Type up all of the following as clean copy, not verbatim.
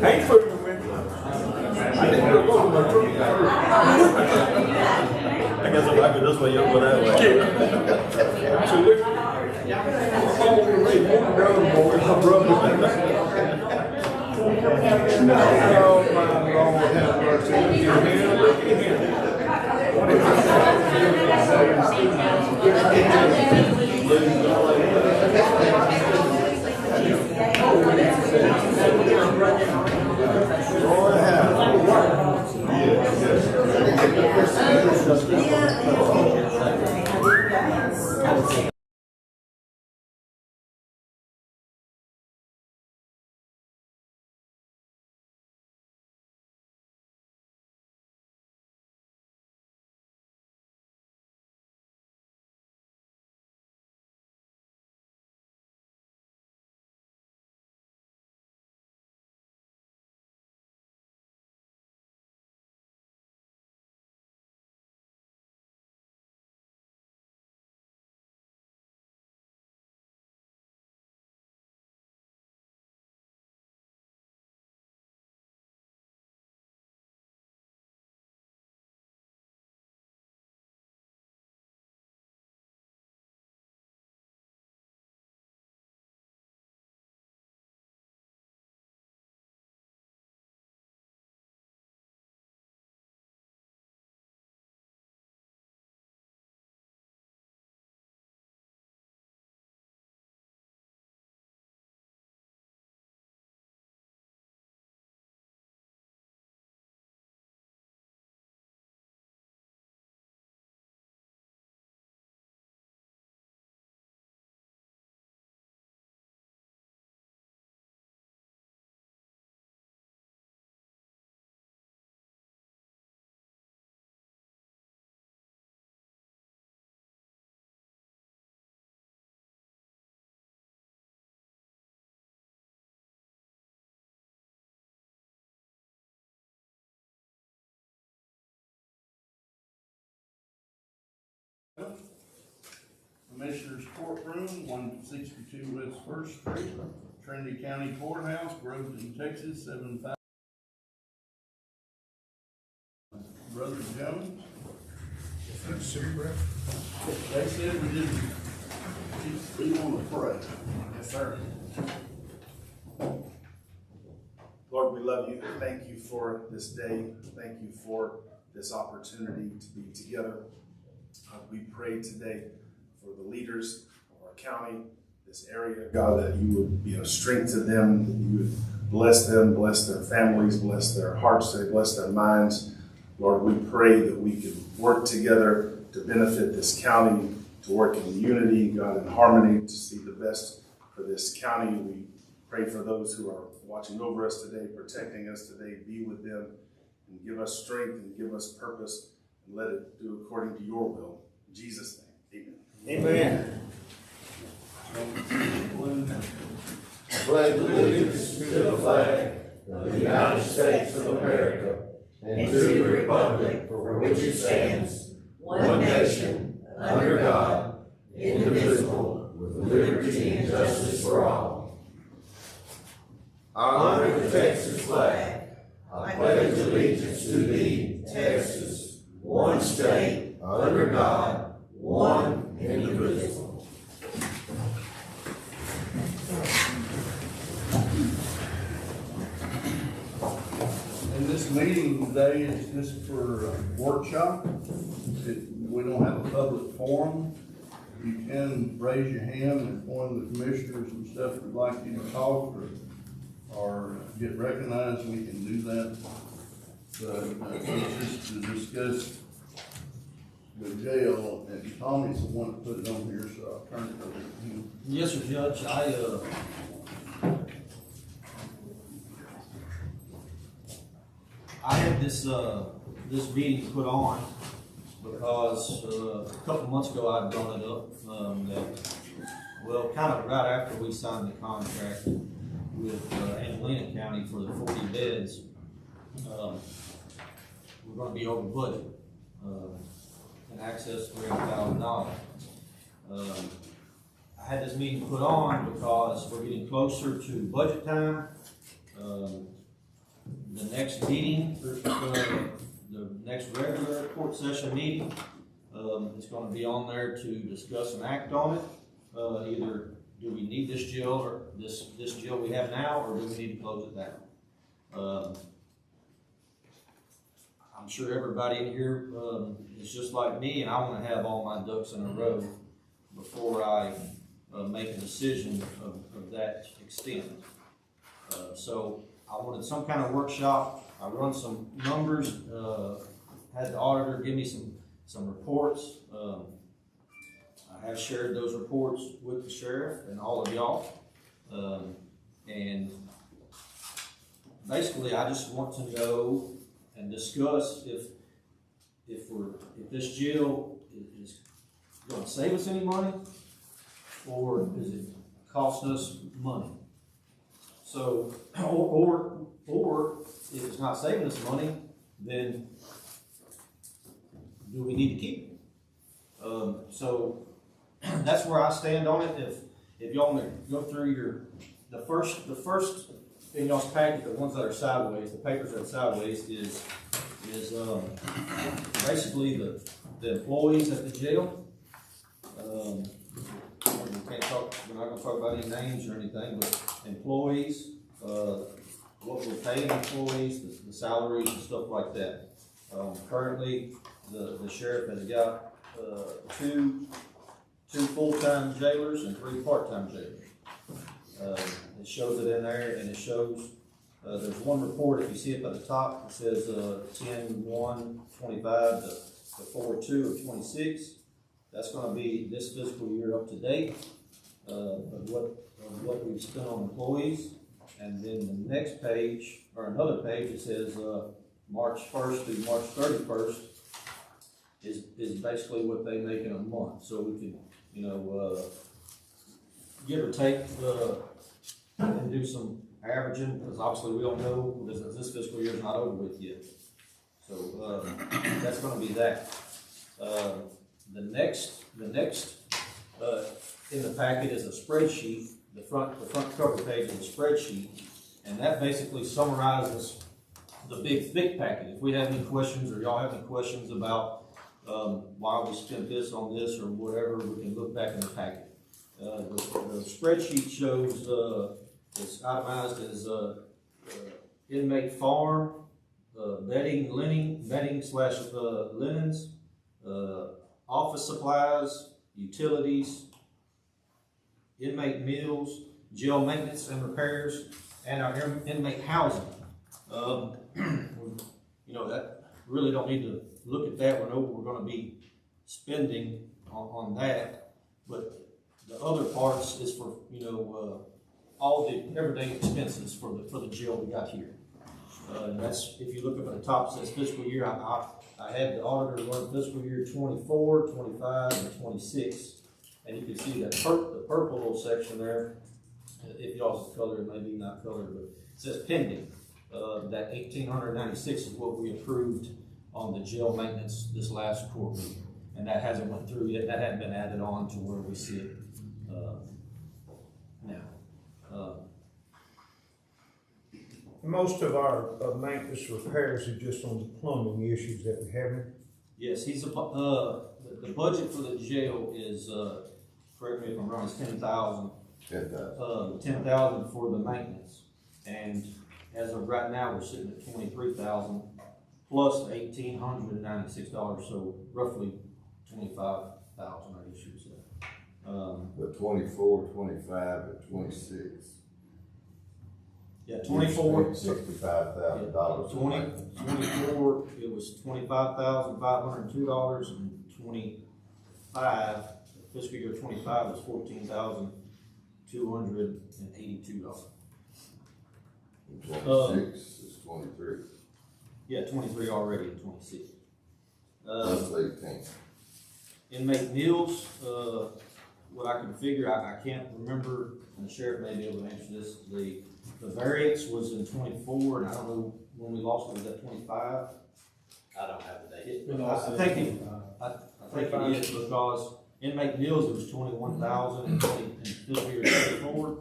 ain't fooling with you. I didn't go to my truck first. I guess if I go this way, you'll go that way. Absolutely. I'm going to raise one brother, boy, my brother. Oh, my Lord, have mercy. Look at him, look at him. Commissioner's Courtroom, 162 West First Street, Trinity County Courthouse, Groveton, Texas, 75. Brother Jones. They said we want to pray. Yes, sir. Lord, we love you. Thank you for this day. Thank you for this opportunity to be together. We pray today for the leaders of our county, this area, God, that you would be a strength to them, that you would bless them, bless their families, bless their hearts, bless their minds. Lord, we pray that we can work together to benefit this county, to work in unity, God, in harmony, to see the best for this county. We pray for those who are watching over us today, protecting us today. Be with them and give us strength and give us purpose, and let it do according to your will. In Jesus' name, amen. Amen. Pledge allegiance to the flag of the United States of America and to the republic for which it stands, one nation, under God, indivisible, with liberty and justice for all. I honor the Texas flag. I pledge allegiance to thee, Texas, one state, under God, one indivisible. And this meeting today is just for a workshop. We don't have a public forum. You can raise your hand if one of the commissioners and stuff would like you to talk or get recognized. We can do that. But it's just to discuss the jail, and Tommy's the one that put it on here, so I'll turn it over to him. Yes, sir, Judge. I had this meeting put on because a couple months ago I brought it up kind of right after we signed the contract with Angelina County for the 40 beds, we're going to be over budget and access $300,000. I had this meeting put on because we're getting closer to budget time. The next meeting, the next regular court session meeting, it's gonna be on there to discuss and act on it. Either do we need this jail or this jail we have now, or do we need to close it down? I'm sure everybody in here, is just like me, and I wanna have all my ducks in a row before I, make a decision of that extent. So I wanted some kind of workshop. I run some numbers, had the auditor give me some reports. I have shared those reports with the sheriff and all of y'all. And basically I just want to know and discuss if this jail is gonna save us any money, or is it costing us money? So, or if it's not saving us money, then do we need to keep it? So that's where I stand on it. If y'all want to go through the first in y'all's packet, the ones that are sideways, the papers that are sideways is basically the employees at the jail. We're not gonna talk about any names or anything, but employees, what we're paying employees, the salaries and stuff like that. Currently, the sheriff has got, two full-time jailers and 3 part-time jailers. It shows it in there, and it shows, there's one report, if you see it at the top, it says, 10/1/25 to 4/2/26. That's gonna be this fiscal year up to date, of what we've spent on employees. And then the next page, or another page, it says, March 1st through March 31st is basically what they make in a month. So we can, give or take, and do some averaging, because obviously we don't know, because this fiscal year is not over with yet. So, that's gonna be that. The next, in the packet is a spreadsheet. The front cover page is a spreadsheet, and that basically summarizes the big thick packet. If we have any questions, or y'all have any questions about, why we spent this on this or whatever, we can look back in the packet. The spreadsheet shows, it's itemized as, inmate farm, bedding / linens, office supplies, utilities, inmate meals, jail maintenance and repairs, and our inmate housing. That really don't need to look at that. We know we're gonna be spending on that, but the other parts is for, all the everyday expenses for the jail we got here. And that's, if you look up at the top, it says fiscal year. I had the auditor run fiscal year 24, 25, and 26. And you can see that the purple little section there, if y'all's color, it may be not colored, but it says pending. That $1,896 is what we approved on the jail maintenance this last court week. And that hasn't went through yet. That hadn't been added on to where we see it now. Most of our maintenance repairs are just on the plumbing issues that we have. Yes, the budget for the jail is, correct me if I'm wrong, it's 10,000. 10,000 for the maintenance. And as of right now, we're sitting at 23,000 plus the $1,896, so roughly 25,000, I guess you would say. The 24, 25, and 26. Yeah, 24. $65,000. 24, it was $25,502, and 25, fiscal year 25 was $14,282. 26 is 23. Yeah, 23 already and 26. That's 18. Inmate meals, what I can figure, I can't remember, and the sheriff may be able to answer this. The variance was in 24, and I don't know when we lost it, was that 25? I don't have the date. I think it is, because inmate meals, it was 21,000 in fiscal year 24,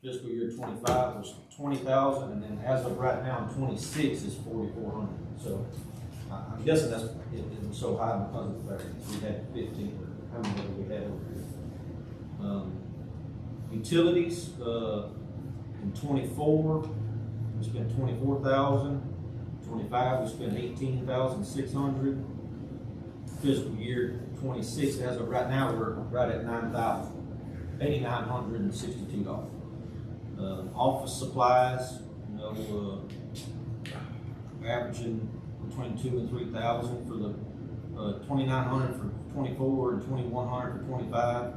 fiscal year 25 was 20,000, and then as of right now in 26 is 4,400. So I'm guessing that's, it was so high because of the variance. We had 15, or how many did we have over here? Utilities, in 24, we spent 24,000. 25, we spent 18,600. Fiscal year 26, as of right now, we're right at $8,962. Office supplies, you know, averaging between 2,000 and 3,000 for the 2,900 for 24 and 2,100 for 25,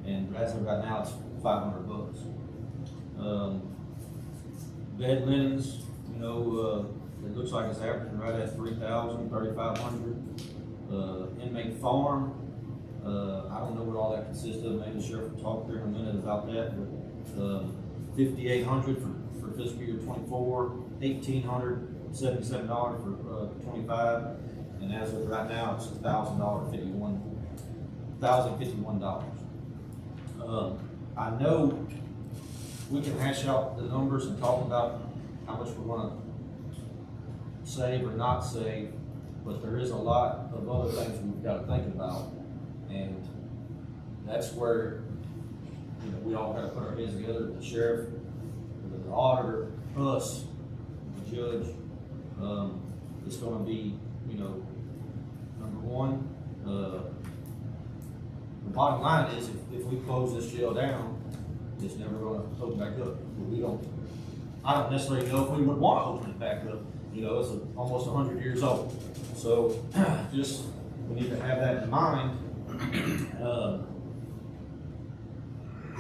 and as of right now, it's $500. Bed linens, you know, it looks like it's averaging right at 3,000, 3,500. Inmate farm, I don't know what all that consists of. Maybe the sheriff will talk here in a minute about that. But 5,800 for fiscal year 24, $1,877 for 25, and as of right now, it's $1,051. I know we can hash out the numbers and talk about how much we want to save or not save, but there is a lot of other things we've got to think about, and that's where, you know, we all got to put our heads together. The sheriff, the auditor, us, the judge. It's going to be, you know, number one. The bottom line is, if we close this jail down, it's never going to open back up. I don't necessarily know if we would want to open it back up. You know, it's almost 100 years old. So just, we need to have that in mind.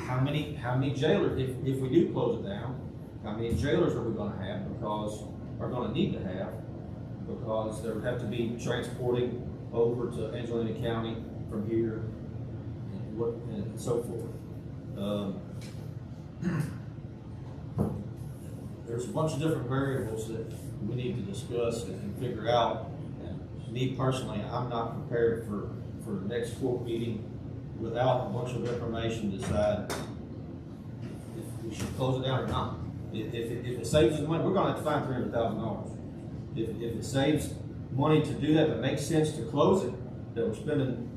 How many jailers, if we do close it down, how many jailers are we going to have, are going to need to have, because there would have to be transporting over to Angelina County from here, and so forth. There's a bunch of different variables that we need to discuss and figure out. And me personally, I'm not prepared for the next court meeting without a bunch of information to decide if we should close it down or not. If it saves us money, we're going to have to find $300,000. If it saves money to do that, if it makes sense to close it, that we're spending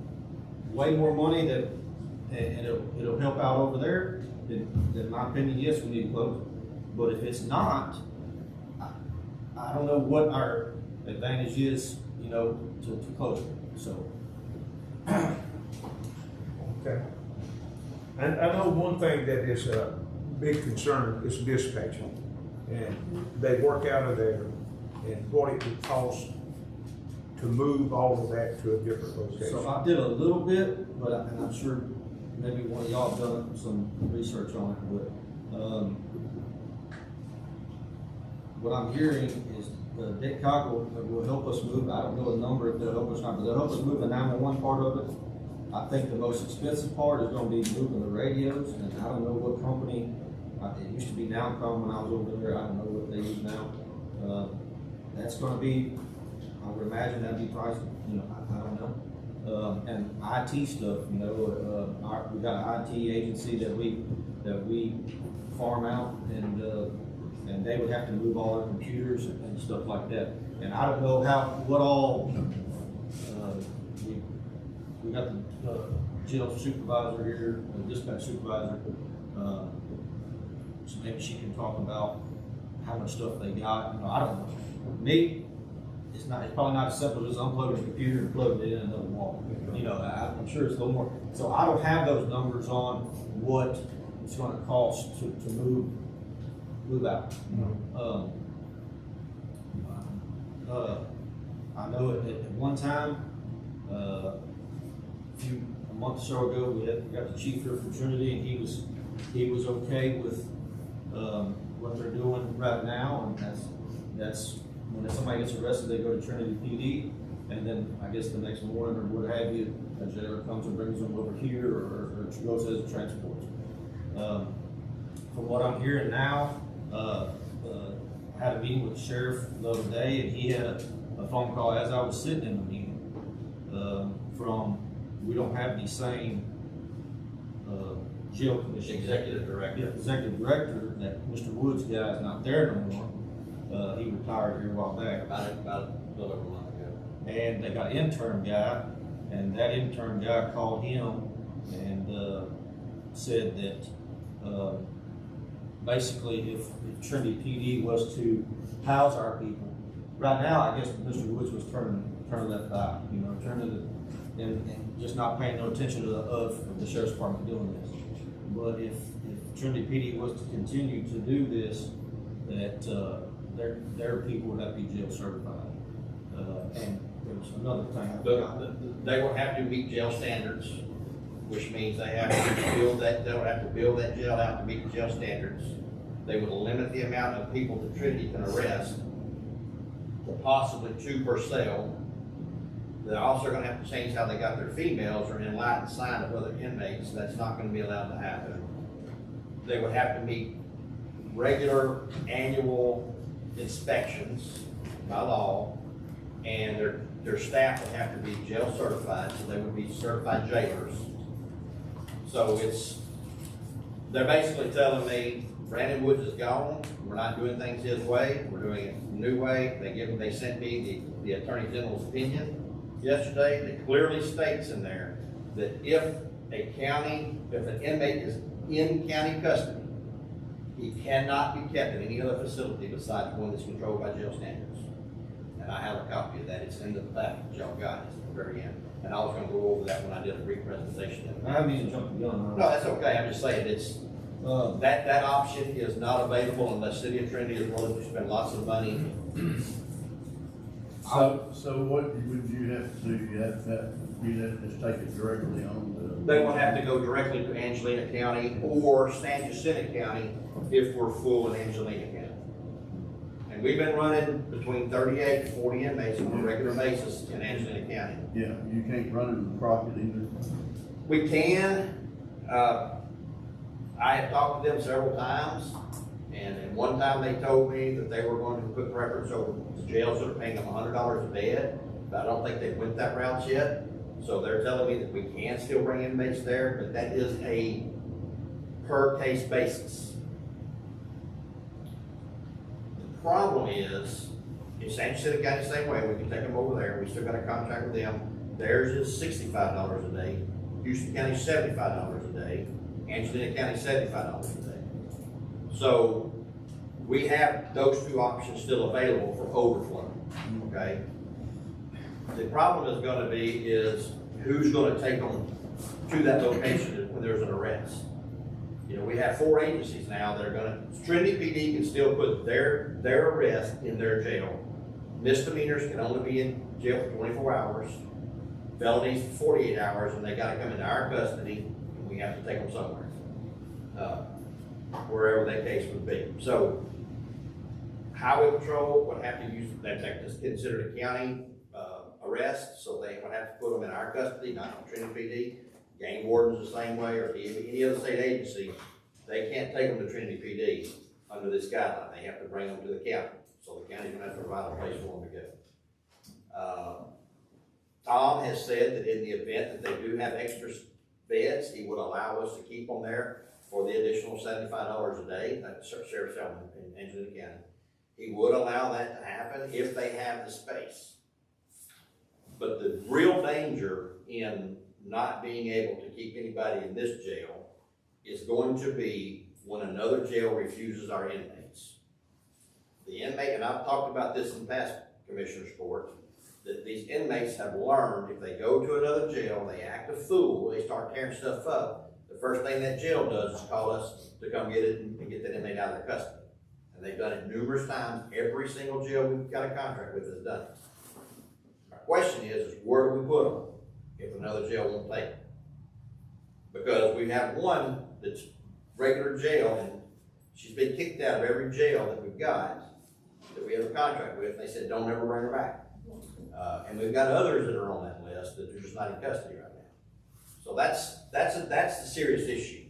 way more money and it'll help out over there, then in my opinion, yes, we need to close it. But if it's not, I don't know what our advantage is, you know, to close it. So. Okay. And I know one thing that is a big concern is dispatching. And they work out of there, and what it would cost to move all of that to a different location. So I did a little bit, but and I'm sure maybe one of y'all have done some research on it, but what I'm hearing is Dick Coggle will help us move. I don't know the number if they'll help us not, but they'll help us move the 911 part of it. I think the most expensive part is going to be moving the radios, and I don't know what company. It used to be Nowcom when I was over there. I don't know what they use now. That's going to be, I would imagine that'd be pricey. You know, I don't know. And IT stuff. You know, we got an IT agency that we farm out, and they would have to move all their computers and stuff like that. And I don't know what all. We got the jail supervisor here, the dispatch supervisor. So maybe she can talk about how much stuff they got. You know, I don't know. Me, it's probably not as simple as unplugging a computer and plugging it in another wall. You know, I'm sure it's a little more. So I don't have those numbers on what it's going to cost to move out. I know at one time, a month or so ago, we got the chief here from Trinity, and he was okay with what they're doing right now, and that's when somebody gets arrested, they go to Trinity PD, and then I guess the next morning or what have you, a jailer comes and brings them over here, or goes as a transport. From what I'm hearing now, I had a meeting with the sheriff the other day, and he had a phone call as I was sitting in the meeting from, we don't have the same jail commission. Executive director. Yeah, executive director, that Mr. Woods guy is not there no more. He retired here a while back. About a little over a month ago. And they got an intern guy, and that intern guy called him and, said that, basically if Trinity PD was to house our people, right now, I guess Mr. Woods was turning left eye, you know, and just not paying no attention to the sheriff's department doing this. But if Trinity PD was to continue to do this, that, their people would have to be jail certified. And there was another thing I forgot. They will have to meet jail standards, which means they have to they'll have to build that jail out to meet jail standards. They will limit the amount of people that Trinity can arrest to possibly 2 per cell. They're also gonna have to change how they got their females or in line sign of other inmates. That's not gonna be allowed to happen. They would have to meet regular annual inspections by law, and their staff would have to be jail certified, so they would be certified jailers. So they're basically telling me, Brandon Woods is gone, we're not doing things his way, we're doing it a new way. They sent me the Attorney General's opinion yesterday that clearly states in there that if an inmate is in county custody, he cannot be kept in any other facility besides one that's controlled by jail standards. And I have a copy of that. It's in the package y'all got. It's at the very end. And I was gonna go over that when I did a brief presentation. I haven't even jumped the gun. No, that's okay. I'm just saying it's, that option is not available unless City of Trinity is willing to spend lots of money. So what would you have to do? You'd have to just take it directly on the. They will have to go directly to Angelina County or San Jacinto County if we're full in Angelina County. And we've been running between 38 and 40 inmates on a regular basis in Angelina County. Yeah, you can't run it in Crockett either. We can. I have talked to them several times, and one time they told me that they were going to put preference over the jails that are paying them $100 a bed, but I don't think they went that route yet. So they're telling me that we can still bring inmates there, but that is a per case basis. The problem is, in San Jacinto County, same way, we can take them over there, we still got a contract with them. Theirs is $65 a day, Houston County $75 a day, Angelina County $75 a day. So we have those 2 options still available for overflow, okay? The problem is gonna be is who's gonna take them to that location when there's an arrest. You know, we have 4 agencies now that are gonna, Trinity PD can still put their arrest in their jail. Misdemeanors can only be in jail for 24 hours. Felonies for 48 hours, and they gotta come into our custody, and we have to take them somewhere. Wherever that case would be. So, Highway Patrol would have to use, that's considered a county arrest, so they would have to put them in our custody, not on Trinity PD. Game wardens the same way, or any other state agency, they can't take them to Trinity PD under this guideline. They have to bring them to the county. So the county's gonna have to provide a place for them to go. Tom has said that in the event that they do have extra beds, he would allow us to keep them there for the additional $75 a day. That's Sheriff's Settlement in Angelina County. He would allow that to happen if they have the space. But the real danger in not being able to keep anybody in this jail is going to be when another jail refuses our inmates. The inmate, and I've talked about this in past commissioners' court, that these inmates have learned if they go to another jail, they act a fool, they start tearing stuff up, the first thing that jail does is call us to come get it and get that inmate out of their custody. And they've done it numerous times. Every single jail we've got a contract with has done it. My question is where do we put them if another jail won't take them? Because we have one that's regular jail, and she's been kicked out of every jail that we've got, that we have a contract with, and they said, don't ever bring her back. And we've got others that are on that list that are just not in custody right now. So that's the serious issue.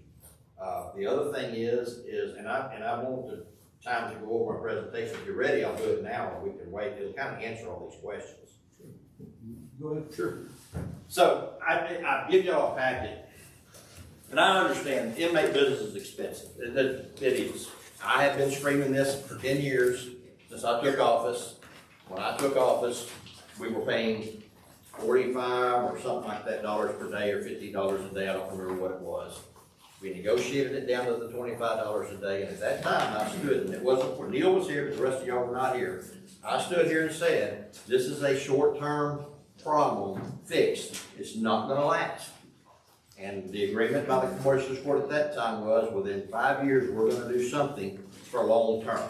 The other thing is, and I want the time to go over my presentation. If you're ready, I'll do it now, or we can wait. It'll kind of answer all these questions. Go ahead. Sure. So I give y'all a packet And I understand inmate business is expensive, it is. I have been screaming this for 10 years since I took office. When I took office, we were paying 45 or something like that dollars per day, or $50 a day, I don't remember what it was. We negotiated it down to the $25 a day, and at that time, I stood, and it wasn't, when Neil was here, but the rest of y'all were not here. I stood here and said, this is a short-term problem, fixed, it's not gonna last. And the agreement by the commercial court at that time was, within 5 years, we're gonna do something for long term.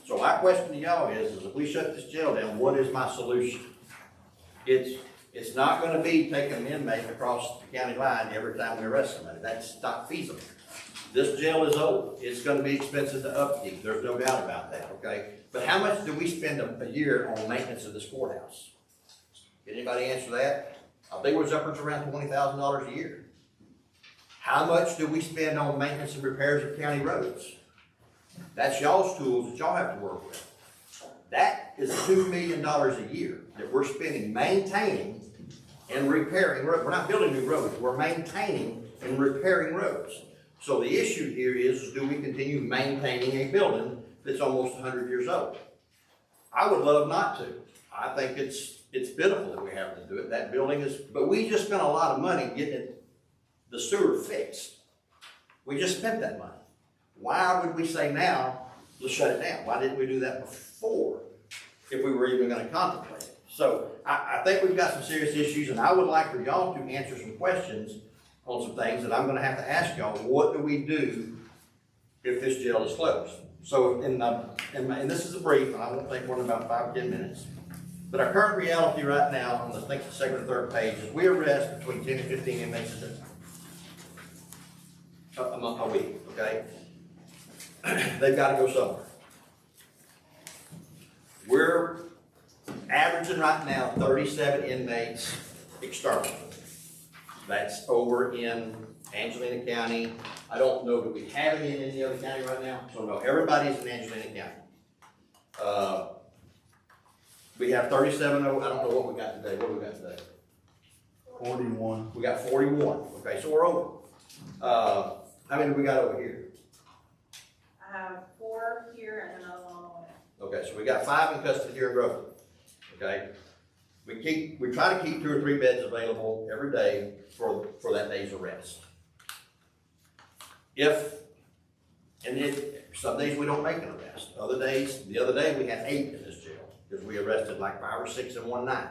So my question to y'all is if we shut this jail down, what is my solution? It's not gonna be taking an inmate across the county line every time we arrest somebody. That's not feasible. This jail is old. It's gonna be expensive to upkeep. There's no doubt about that, okay? But how much do we spend a year on maintenance of this courthouse? Can anybody answer that? I think it was upwards around $20,000 a year. How much do we spend on maintenance and repairs of county roads? That's y'all's tools that y'all have to work with. That is $2 million a year that we're spending maintaining and repairing roads. We're not building new roads, we're maintaining and repairing roads. So the issue here is do we continue maintaining a building that's almost 100 years old? I would love not to. I think it's pitiful that we have to do it. That building is, but we just spent a lot of money getting the sewer fixed. We just spent that money. Why would we say now, let's shut it down? Why didn't we do that before, if we were even gonna contemplate it? So I think we've got some serious issues, and I would like for y'all to answer some questions on some things that I'm gonna have to ask y'all. What do we do if this jail is closed? So and this is a brief, and I won't take more than about 5 or 10 minutes. But our current reality right now, on the, I think the second or third page, is we arrest between 10 and 15 inmates a week, okay? They've got to go somewhere. We're averaging right now 37 inmates external. That's over in Angelina County. I don't know, do we have any in any other county right now? So no, everybody's in Angelina County. We have 37, I don't know what we got today. What do we got today? 41. We got 41. Okay, so we're over. How many do we got over here? I have 4 here and another one on the way. Okay, so we got 5 in custody here in Groveland. Okay, we try to keep 2 or 3 beds available every day for that day's arrest. Some days we don't make an arrest. Other days, the other day we had 8 in this jail because we arrested like 5 or 6 in one night.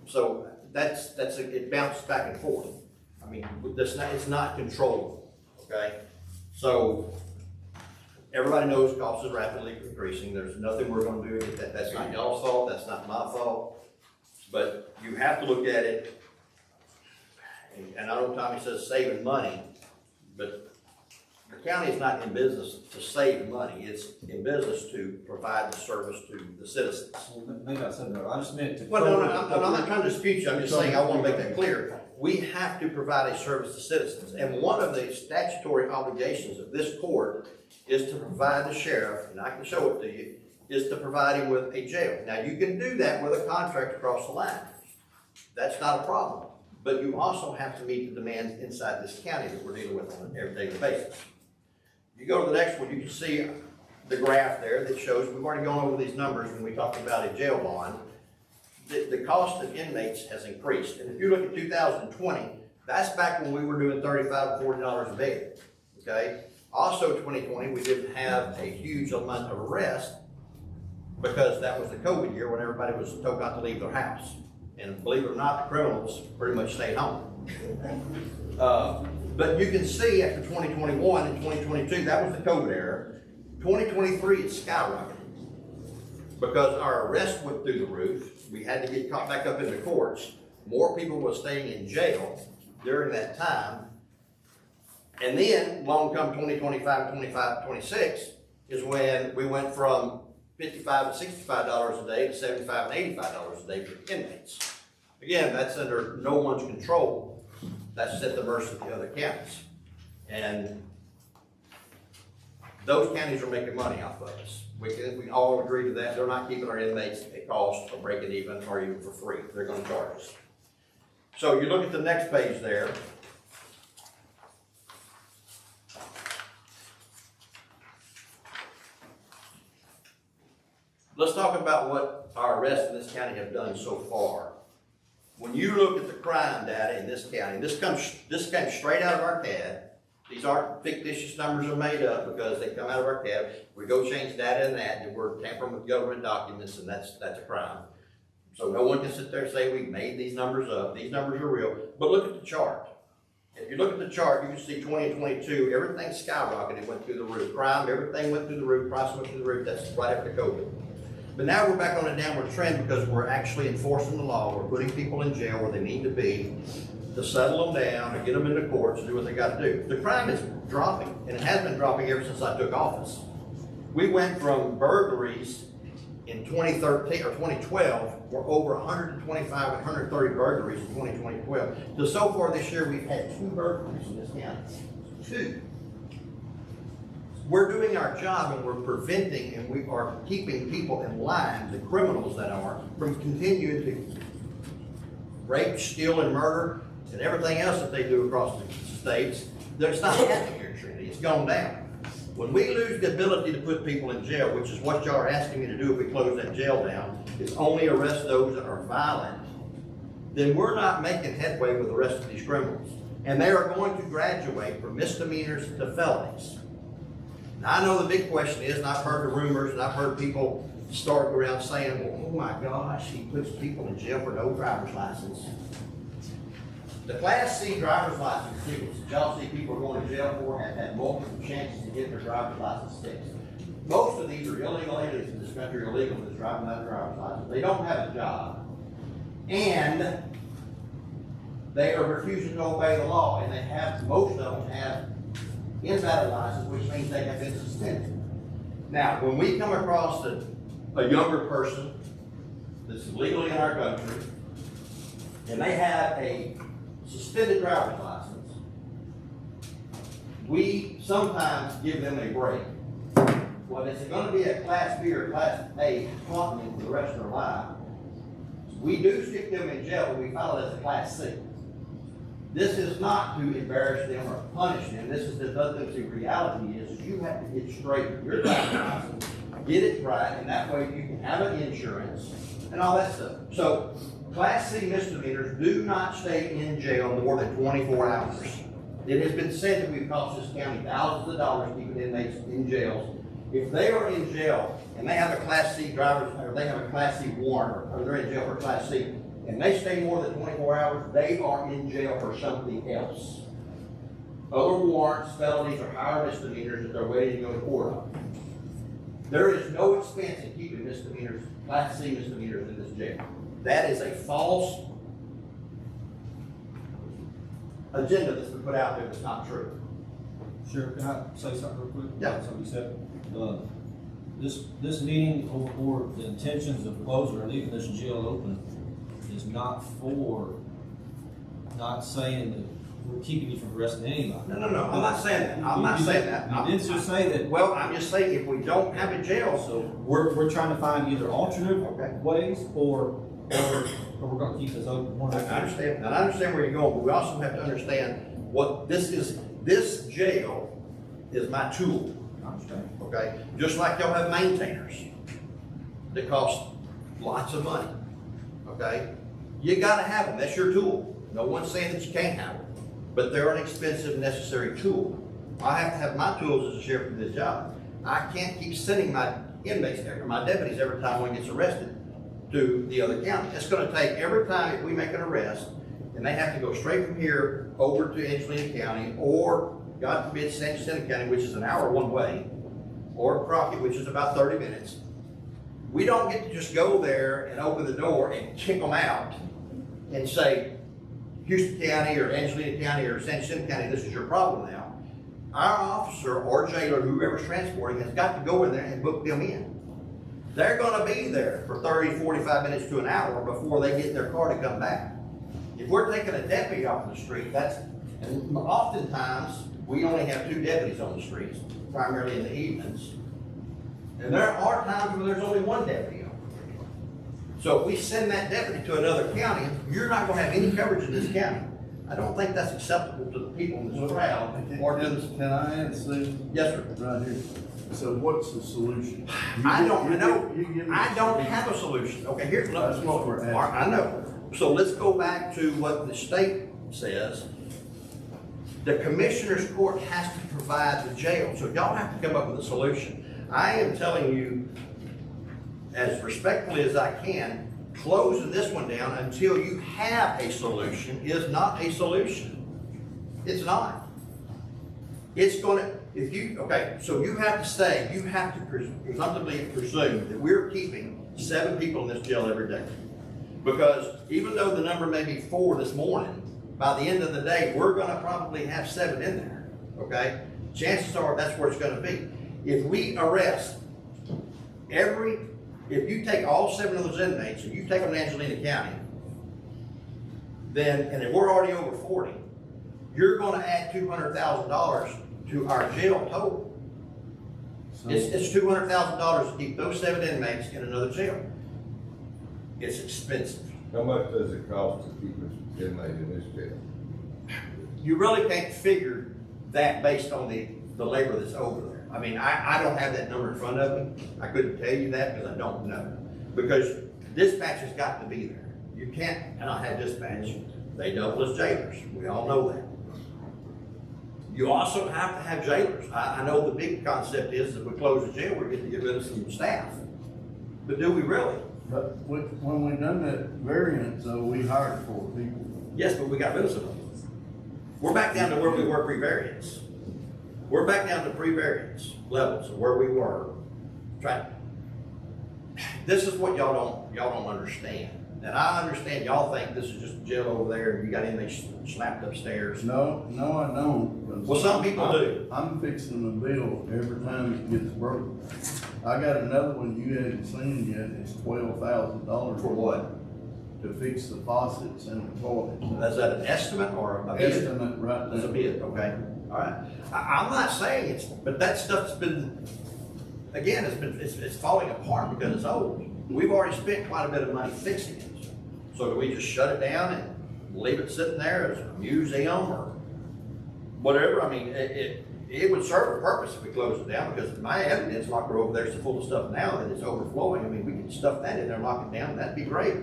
So it bounces back and forth. I mean, it's not controllable. Okay, so everybody knows cost is rapidly increasing. There's nothing we're going to do. That's not y'all's fault. That's not my fault. But you have to look at it. And I know Tommy says saving money, but the county is not in business to save money. It's in business to provide the service to the citizens. Well, maybe I said that. I just meant to. Well, no, I'm not trying to dispute you. I'm just saying I want to make that clear. We have to provide a service to citizens. And one of the statutory obligations of this court is to provide the sheriff, and I can show it to you, is to provide him with a jail. Now, you can do that with a contract across the line. That's not a problem. But you also have to meet the demands inside this county that we're dealing with on an everyday basis. You go to the next one, you can see the graph there that shows, we've already gone over these numbers when we talked about a jail bond. The cost of inmates has increased. And if you look at 2020, that's back when we were doing $35 to $40 a bed, okay? Also 2020, we didn't have a huge amount of arrest because that was the COVID year when everybody was told not to leave their house. And believe it or not, the criminals pretty much stayed home. But you can see after 2021 and 2022, that was the COVID era. 2023 is skyrocketing because our arrests went through the roof. We had to get caught back up in the courts. More people were staying in jail during that time. And then, along come 2025, 25, 26, is when we went from $55 to $65 a day to $75 and $85 a day for inmates. Again, that's under no one's control. That's at the mercy of the other counties. And those counties are making money off of us. We all agree to that. They're not keeping our inmates at cost or breaking even or even for free. They're going to charge us. So you look at the next page there. Let's talk about what our arrests in this county have done so far. When you look at the crime data in this county, this came straight out of our CAD. These aren't fictitious numbers are made up because they come out of our CAD. We go change data in that, and we're tampering with government documents, and that's a crime. So no one can sit there and say we made these numbers up. These numbers are real. But look at the chart. If you look at the chart, you can see 20 and 22, everything skyrocketed, went through the roof. Crime, everything went through the roof. Price went through the roof. That's right after COVID. But now we're back on a downward trend because we're actually enforcing the law. We're putting people in jail where they need to be to settle them down or get them into court to do what they got to do. The crime is dropping, and it has been dropping ever since I took office. We went from burglaries in 2013 or 2012, we're over 125 and 130 burglaries in 2012. So, so far this year, we've had 2 burglaries in this county. 2. We're doing our job, and we're preventing, and we are keeping people in line, the criminals that are, from continuing to rape, steal, and murder, and everything else that they do across the states. It's not happening here in Trinity. It's gone down. When we lose the ability to put people in jail, which is what y'all are asking me to do if we close that jail down, is only arrest those that are violent, then we're not making headway with the rest of these criminals. And they are going to graduate from misdemeanors to felonies. Now, I know the big question is, and I've heard the rumors, and I've heard people start around saying, well, oh my gosh, he puts people in jail for no driver's license. The Class C driver's license tickets that y'all see people going to jail for have had multiple chances to get their driver's license fixed. Most of these are illegal aliens in this country, illegal that's driving without a driver's license. They don't have a job. And they are refusing to obey the law, and they have, most of them have invalid license, which means they have been suspended. Now, when we come across a younger person that's legally in our country, and they have a suspended driver's license, we sometimes give them a break. Well, it's going to be a Class B or Class A felony for the rest of their life. We do stick them in jail, but we file it as a Class C. This is not to embarrass them or punish them. This is the other thing. The reality is you have to get straight with your driver's license, get it right, and that way you can have an insurance and all that stuff. So, Class C misdemeanors do not stay in jail more than 24 hours. It has been said that we've cost this county thousands of dollars keeping inmates in jails. If they are in jail and they have a Class C driver's, or they have a Class C warrant, or they're in jail for Class C, and they stay more than 24 hours, they are in jail for something else. Other warrants, felonies, or higher misdemeanors that they're waiting to go to court on. There is no expense in keeping misdemeanors, Class C misdemeanors in this jail. That is a false agenda that's been put out there that's not true. Sure, can I say something real quick? Yeah. Somebody said, this meeting or the intentions of closing or leaving this jail open is not saying that we're keeping you from arresting anybody. No, I'm not saying that. I'm not saying that. You did just say that. Well, I'm just saying if we don't have a jail, So we're trying to find either alternative Okay. ways or we're going to keep this open. I understand. And I understand where you're going, but we also have to understand what this is. This jail is my tool. I understand. Okay? Just like y'all have maintainers that cost lots of money. Okay? You gotta have them. That's your tool. No one's saying that you can't have them. But they're an expensive, necessary tool. I have to have my tools as a sheriff for this job. I can't keep sending my inmates or my deputies every time one gets arrested to the other county. It's gonna take every time if we make an arrest, and they have to go straight from here over to Angelina County, or God forbid, San Jacinto County, which is an hour one way, or Crockett, which is about 30 minutes. We don't get to just go there and open the door and kick them out and say, Houston County or Angelina County or San Jacinto County, this is your problem now. Our officer or jailer, whoever's transporting, has got to go in there and book them in. They're gonna be there for 30, 45 minutes to an hour before they get their car to come back. If we're taking a deputy off the street, and oftentimes, we only have 2 deputies on the streets, primarily in the evenings. And there are times where there's only 1 deputy on. So if we send that deputy to another county, you're not gonna have any coverage in this county. I don't think that's acceptable to the people in this crowd or to the. Can I add, Susan? Yes, sir. Right here. So what's the solution? I don't know. You give me I a don't solution. have a solution. Okay, here, look. That's what we're asking. All right, I know. So let's go back to what the state says. The commissioner's court has to provide the jail, so y'all have to come up with a solution. I am telling you, as respectfully as I can, closing this one down until you have a solution is not a solution. It's not. It's gonna, if you, okay, so you have to say, you have to presumptively presume that we're keeping 7 people in this jail every day. Because even though the number may be 4 this morning, by the end of the day, we're gonna probably have 7 in there, okay? Chances are that's where it's gonna be. If we arrest if you take all 7 of those inmates and you take them to Angelina County, then, and if we're already over 40, you're gonna add $200,000 to our jail total. It's $200,000 to keep those 7 inmates in another jail. It's expensive. How much does it cost to keep an inmate in this jail? You really can't figure that based on the labor that's over there. I mean, I don't have that number in front of me. I couldn't tell you that because I don't know. Because dispatch has got to be there. You can't not have dispatch. They double as jailers. We all know that. You also have to have jailers. I know the big concept is if we close the jail, we're getting to get rid of some staff. But do we really? But when we done that variance, though, we hired 4 people. Yes, but we got rid of some of them. We're back down to where we were pre-variance. We're back down to pre-variance levels of where we were. This is what y'all don't understand. And I understand y'all think this is just a jail over there and you got inmates slapped upstairs. No, I don't. Well, some people do. I'm fixing the bill every time it gets broken. I got another one you haven't seen yet. It's $12,000. For what? To fix the faucets and the toilets. Is that an estimate or a bid? Estimate right That's a now. bid, okay. All right. I'm not saying it's, but that stuff's been, again, it's falling apart because it's old. We've already spent quite a bit of money fixing it. So do we just shut it down and leave it sitting there as a museum or whatever? I mean, it would serve a purpose if we closed it down because my evidence locker over there is full of stuff now that it's overflowing. I mean, we could stuff that in there, lock it down, that'd be great.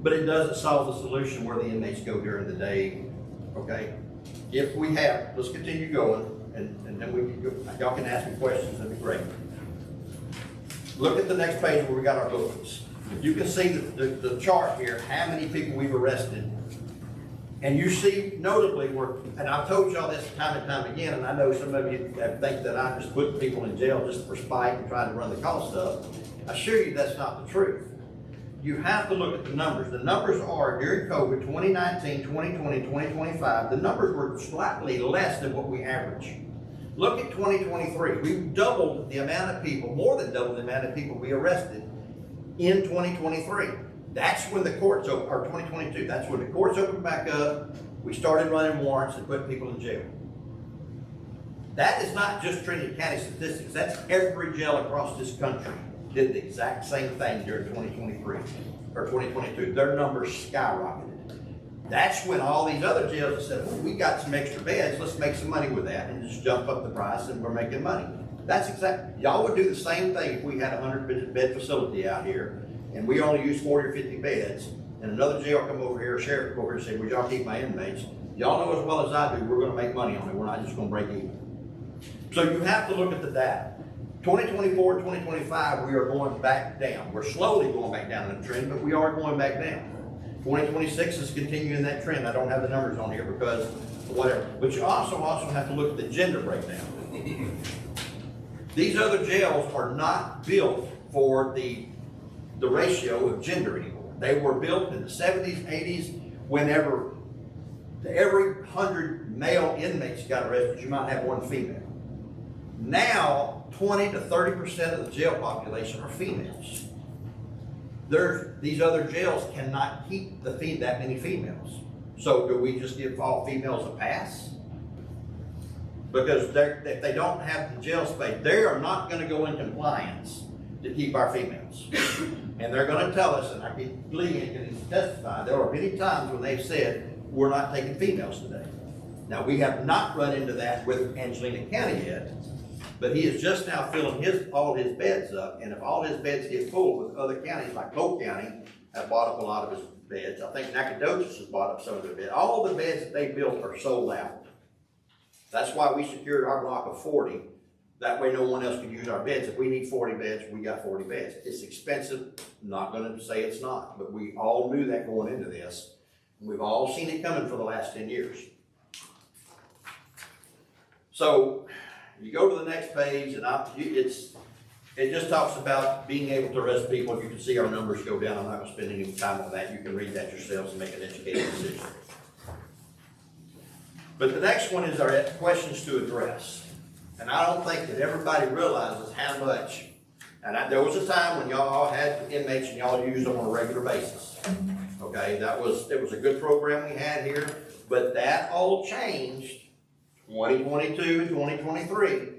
But it doesn't solve the solution where the inmates go during the day, okay? If we have, let's continue going, and then we can go, y'all can ask me questions, that'd be great. Look at the next page where we got our bookings. If you can see the chart here, how many people we've arrested, and you see notably where, and I've told y'all this time and time again, and I know some of you think that I just put people in jail just for spite and trying to run the cost up. I assure you that's not the truth. You have to look at the numbers. The numbers are during COVID, 2019, 2020, 2025, the numbers were slightly less than what we average. Look at 2023. We've doubled the amount of people, more than doubled the amount of people we arrested in 2023. That's when the courts opened, or 2022, that's when the courts opened back up. We started running warrants and putting people in jail. That is not just Trinity County statistics. That's every jail across this country did the exact same thing during 2023 or 2022. Their numbers skyrocketed. That's when all these other jails said, well, we got some extra beds, let's make some money with that and just jump up the price and we're making money. That's exactly, y'all would do the same thing if we had a 100-bed facility out here and we only use 40 or 50 beds and another jail come over here, a sheriff come over here and say, would y'all keep my inmates? Y'all know as well as I do, we're gonna make money on it, we're not just gonna break even. So you have to look at the data. 2024, 2025, we are going back down. We're slowly going back down in the trend, but we are going back down. 2026 is continuing that trend. I don't have the numbers on here because whatever. But you also have to look at the gender breakdown. These other jails are not built for the ratio of gender anymore. They were built in the 70s, 80s, whenever every 100 male inmates got arrested, you might have 1 female. Now, 20 to 30% of the jail population are females. These other jails cannot keep that many females. So do we just give all females a pass? Because if they don't have the jail space, they are not going to go in compliance to keep our females. And they're gonna tell us, and I can believe it, and he's testified, there are many times when they've said, we're not taking females today. Now, we have not run into that with Angelina County yet, but he is just now filling all his beds up, and if all his beds get full with other counties, like Polk County, have bought up a lot of his beds. I think Nacogdoches has bought up some of their beds. All the beds that they built are sold out. That's why we secured our block of 40. That way no one else can use our beds. If we need 40 beds, we got 40 beds. It's expensive. I'm not gonna say it's not, but we all knew that going into this. We've all seen it coming for the last 10 years. So you go to the next page, and it just talks about being able to arrest people. You can see our numbers go down. I'm not going to spend any time on that. You can read that yourselves and make an educated decision. But the next one is our questions to address. And I don't think that everybody realizes how much. And there was a time when y'all all had inmates and y'all used them on a regular basis. Okay, it was a good program we had here, but that all changed 2022 and 2023,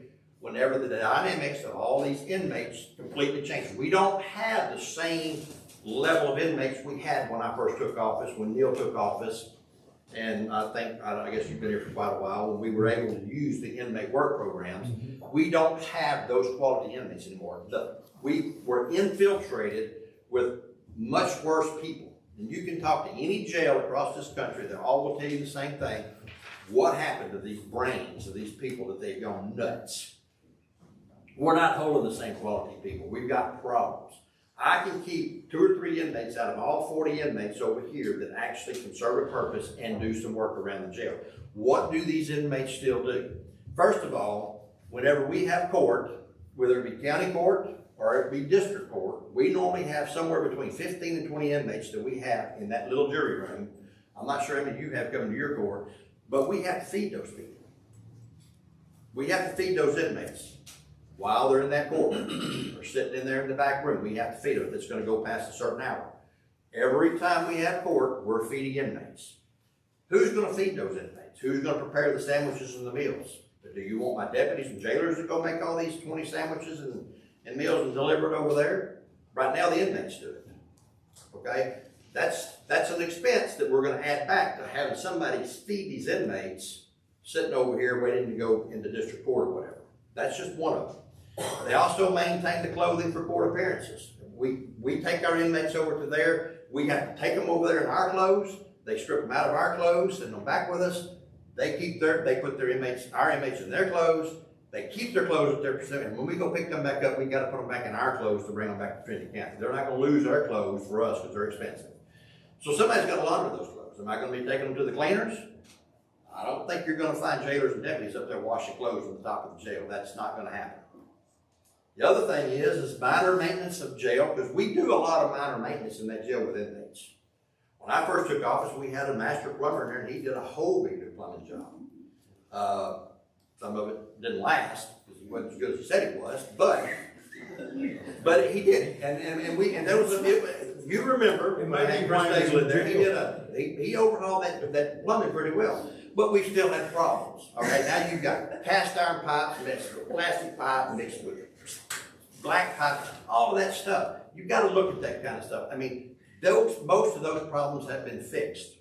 whenever the dynamics of all these inmates completely changed. We don't have the same level of inmates we had when I first took office, when Neil took office, and I guess you've been here for quite a while, when we were able to use the inmate work programs. We don't have those quality inmates anymore. We were infiltrated with much worse people. And you can talk to any jail across this country, they all will tell you the same thing. What happened to these brains of these people that they've gone nuts? We're not holding the same quality people. We've got problems. I can keep 2 or 3 inmates out of all 40 inmates over here that actually can serve a purpose and do some work around the jail. What do these inmates still do? First of all, whenever we have court, whether it be county court or it be district court, we normally have somewhere between 15 and 20 inmates that we have in that little jury room. I'm not sure how many you have coming to your court, but we have to feed those people. We have to feed those inmates while they're in that courtroom or sitting in there in the back room. We have to feed them if it's going to go past a certain hour. Every time we have court, we're feeding inmates. Who's going to feed those inmates? Who's going to prepare the sandwiches and the meals? Do you want my deputies and jailers to go make all these 20 sandwiches and meals and deliver it over there? Right now, the inmates do it. Okay? That's an expense that we're going to add back to having somebody feed these inmates sitting over here waiting to go into district court or whatever. That's just one of them. They also maintain the clothing for court appearances. We take our inmates over to there. We have to take them over there in our clothes. They strip them out of our clothes, send them back with us. They put our inmates in their clothes. They keep their clothes at their percent. And when we go pick them back up, we got to put them back in our clothes to bring them back to Trinity County. They're not going to lose their clothes for us because they're expensive. So somebody's got to launder those clothes. Am I going to be taking them to the cleaners? I don't think you're going to find jailers and deputies up there washing clothes on the top of the jail. That's not going to happen. The other thing is minor maintenance of jail, because we do a lot of minor maintenance in that jail with inmates. When I first took office, we had a master plumber in there, and he did a whole big new plumbing job. Some of it didn't last because he wasn't as good as he said he was, but he did. And there was you remember when he first lived there, he overhauled that plumbing pretty well. But we still had problems. Okay, now you've got cast iron pipes mixed with plastic pipe mixed with black pipe, all of that stuff. You've got to look at that kind of stuff. I mean, most of those problems have been fixed.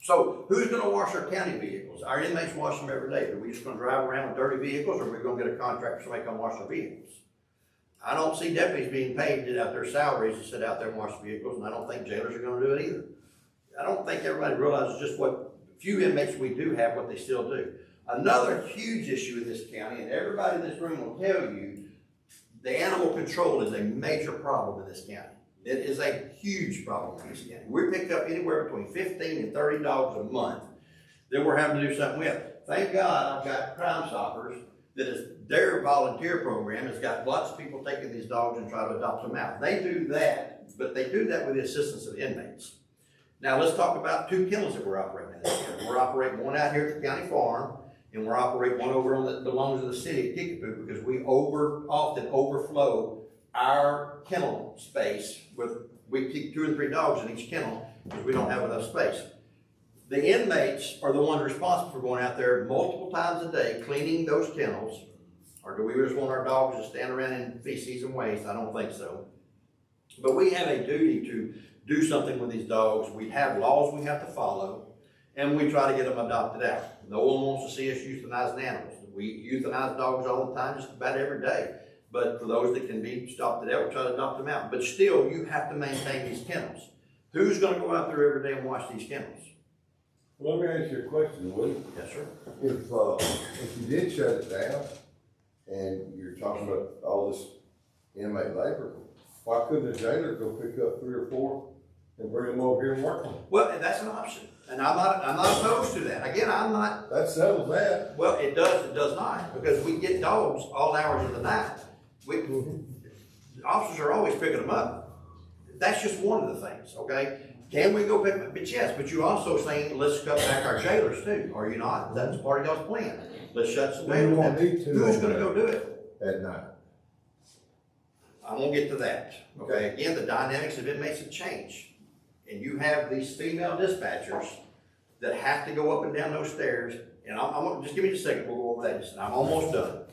So who's going to wash our county vehicles? Our inmates wash them every day. Are we just going to drive around with dirty vehicles, or are we going to get a contract for somebody to come wash our vehicles? I don't see deputies being paid to get out their salaries to sit out there and wash vehicles, and I don't think jailers are going to do it either. I don't think everybody realizes just what few inmates we do have, what they still do. Another huge issue in this county, and everybody in this room will tell you, the animal control is a major problem in this county. It is a huge problem in this county. We pick up anywhere between 15 and 30 dogs a month that we're having to do something with. Thank God I've got Crime Stoppers that is their volunteer program. Has got lots of people taking these dogs and try to adopt them out. They do that, but they do that with the assistance of inmates. Now let's talk about 2 kennels that we're operating in this county. We're operating one out here at the county farm, and we're operating one over on that belongs to the city of Kickapoo, because we often overflow our kennel space we keep 2 and 3 dogs in each kennel because we don't have enough space. The inmates are the ones responsible for going out there multiple times a day, cleaning those kennels, Or do we just want our dogs to stand around in feces and waste? I don't think so. But we have a duty to do something with these dogs. We have laws we have to follow, and we try to get them adopted out. No one wants to see us euthanizing animals. We euthanize dogs all the time, just about every day. But for those that can be stopped at, we try to adopt them out. But still, you have to maintain these kennels. Who's going to go out there every day and watch these kennels? Let me ask you a question, Woody. Yes, sir. If you did shut it down, and you're talking about all this inmate labor, why couldn't the jailer go pick up 3 or 4 and bring them over here and work on them? Well, and that's an option. And I'm not opposed to that. Again, I'm not. That settles that. Well, it does not, because we get dogs all hours of the night. The officers are always picking them up. That's just one of the things, okay? Can we go pick them up? But yes, but you also saying, let's cut back our jailers too, are you not? That's part of y'all's plan. Let's shut some We won't jailers need to down. Who's on gonna that. go do it? At night. I won't get to that, okay? Again, the dynamics of inmates have changed. And you have these female dispatchers that have to go up and down those stairs. And I'm gonna, just give me a second, we'll go over that. I'm almost done.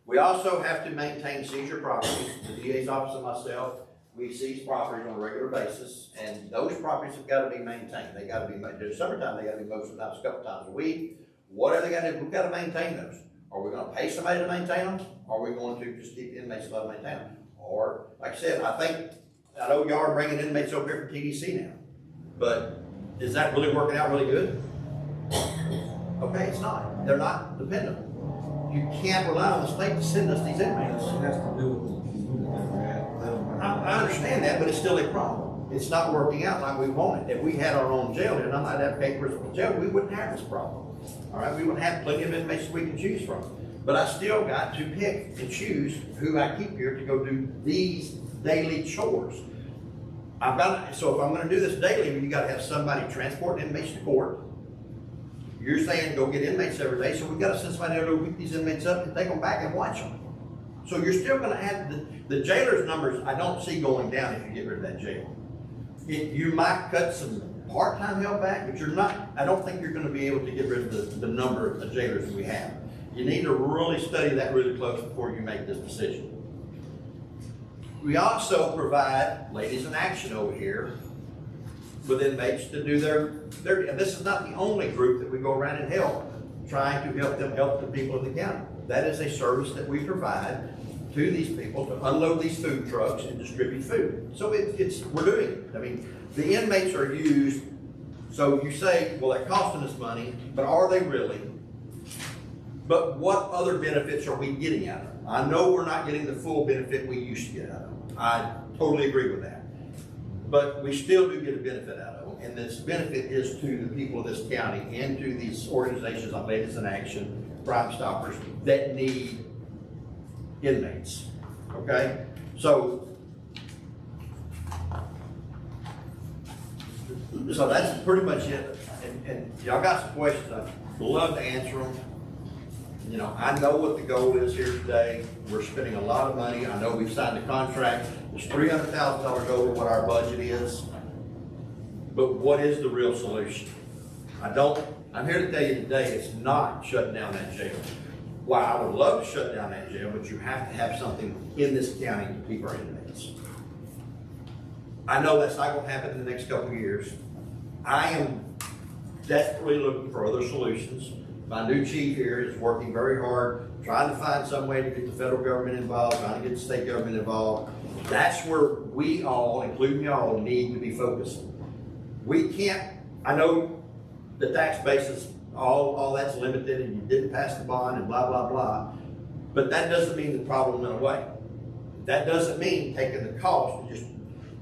We also have to maintain seizure properties. The DA's office and myself, we seize properties on a regular basis, and those properties have got to be maintained. They got to be, in the summertime, they got to be mowed sometimes a couple times a week. Whatever they got to do, we've got to maintain those. Are we going to pay somebody to maintain them? Or are we going to just keep inmates allowed to maintain them? Or, like I said, I know y'all are bringing inmates over here from TDC now, but is that really working out really good? Okay, it's not. They're not dependable. You can't rely on the state to send us these inmates. It has to do with the unit that we're at. I understand that, but it's still a problem. It's not working out like we want it. If we had our own jail, and I'm not advocating for the jail, we wouldn't have this problem. All right, we would have plenty of inmates we can choose from. But I still got to pick and choose who I keep here to go do these daily chores. So if I'm gonna do this daily, you gotta have somebody transport inmates to court. You're saying go get inmates every day, so we gotta send somebody to pick these inmates up and take them back and watch them. So you're still gonna have the jailer's numbers, I don't see going down if you get rid of that jail. You might cut some part-time help back, but I don't think you're gonna be able to get rid of the number of jailers that we have. You need to really study that really close before you make this decision. We also provide ladies in action over here with inmates to do their, and this is not the only group that we go around and help, trying to help them help the people of the county. That is a service that we provide to these people to unload these food trucks and distribute food. So we're doing it. I mean, the inmates are used, so you say, well, they're costing us money, but are they really? But what other benefits are we getting out of them? I know we're not getting the full benefit we used to get out of them. I totally agree with that. But we still do get a benefit out of them. And this benefit is to the people of this county and to these organizations like Ladies in Action, Crime Stoppers, that need inmates. Okay? So that's pretty much it. And y'all got some questions, I'd love to answer them. You know, I know what the goal is here today. We're spending a lot of money. I know we've signed a contract. It's $300,000 over what our budget is. But what is the real solution? I'm here to tell you today, it's not shutting down that jail. Well, I would love to shut down that jail, but you have to have something in this county to keep our inmates. I know that's not gonna happen in the next couple of years. I am desperately looking for other solutions. My new chief here is working very hard, trying to find some way to get the federal government involved, trying to get the state government involved. That's where we all, including y'all, need to be focused. We can't, I know the tax basis, all that's limited and you didn't pass the bond and blah, blah, blah. But that doesn't mean the problem went away. That doesn't mean taking the cost and just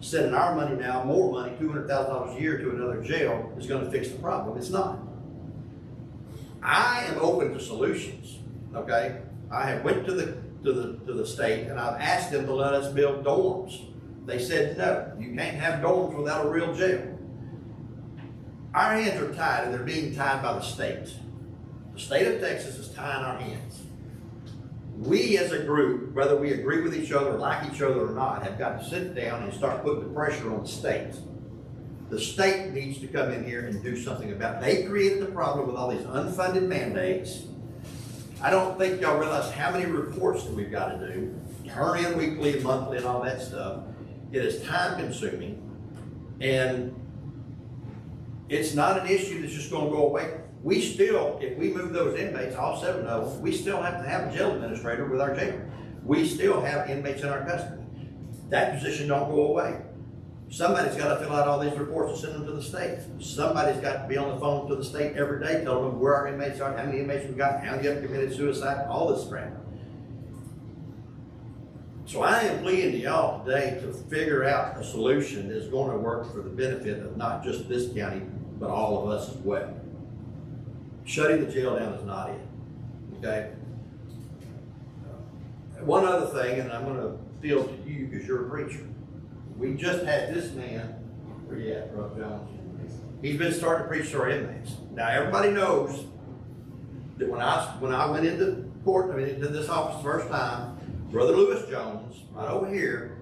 sending our money now, more money, $200,000 a year to another jail is gonna fix the problem. It's not. I am open to solutions, okay? I have went to the state and I've asked them to let us build dorms. They said, no, you can't have dorms without a real jail. Our hands are tied and they're being tied by the state. The state of Texas is tying our hands. We as a group, whether we agree with each other, like each other or not, have got to sit down and start putting the pressure on the state. The state needs to come in here and do something about it. They created the problem with all these unfunded mandates. I don't think y'all realize how many reports that we've got to do, turn in weekly, monthly, and all that stuff. It is time consuming, and it's not an issue that's just gonna go away. We still, if we move those inmates, all 7 of them, we still have to have a jail administrator with our jail. We still have inmates in our custody. That position don't go away. Somebody's gotta fill out all these reports and send them to the state. Somebody's got to be on the phone to the state every day, telling them where our inmates are, how many inmates we got, how many have committed suicide, all this crap. So I am pleading to y'all today to figure out a solution that's gonna work for the benefit of not just this county, but all of us as well. Shutting the jail down is not it, okay? One other thing, and I'm gonna appeal to you because you're a preacher. We just had this man, where you at, Brother Jones? He's been starting to preach to our inmates. Now, everybody knows that when I went into court, into this office the first time, Brother Lewis Jones, right over here,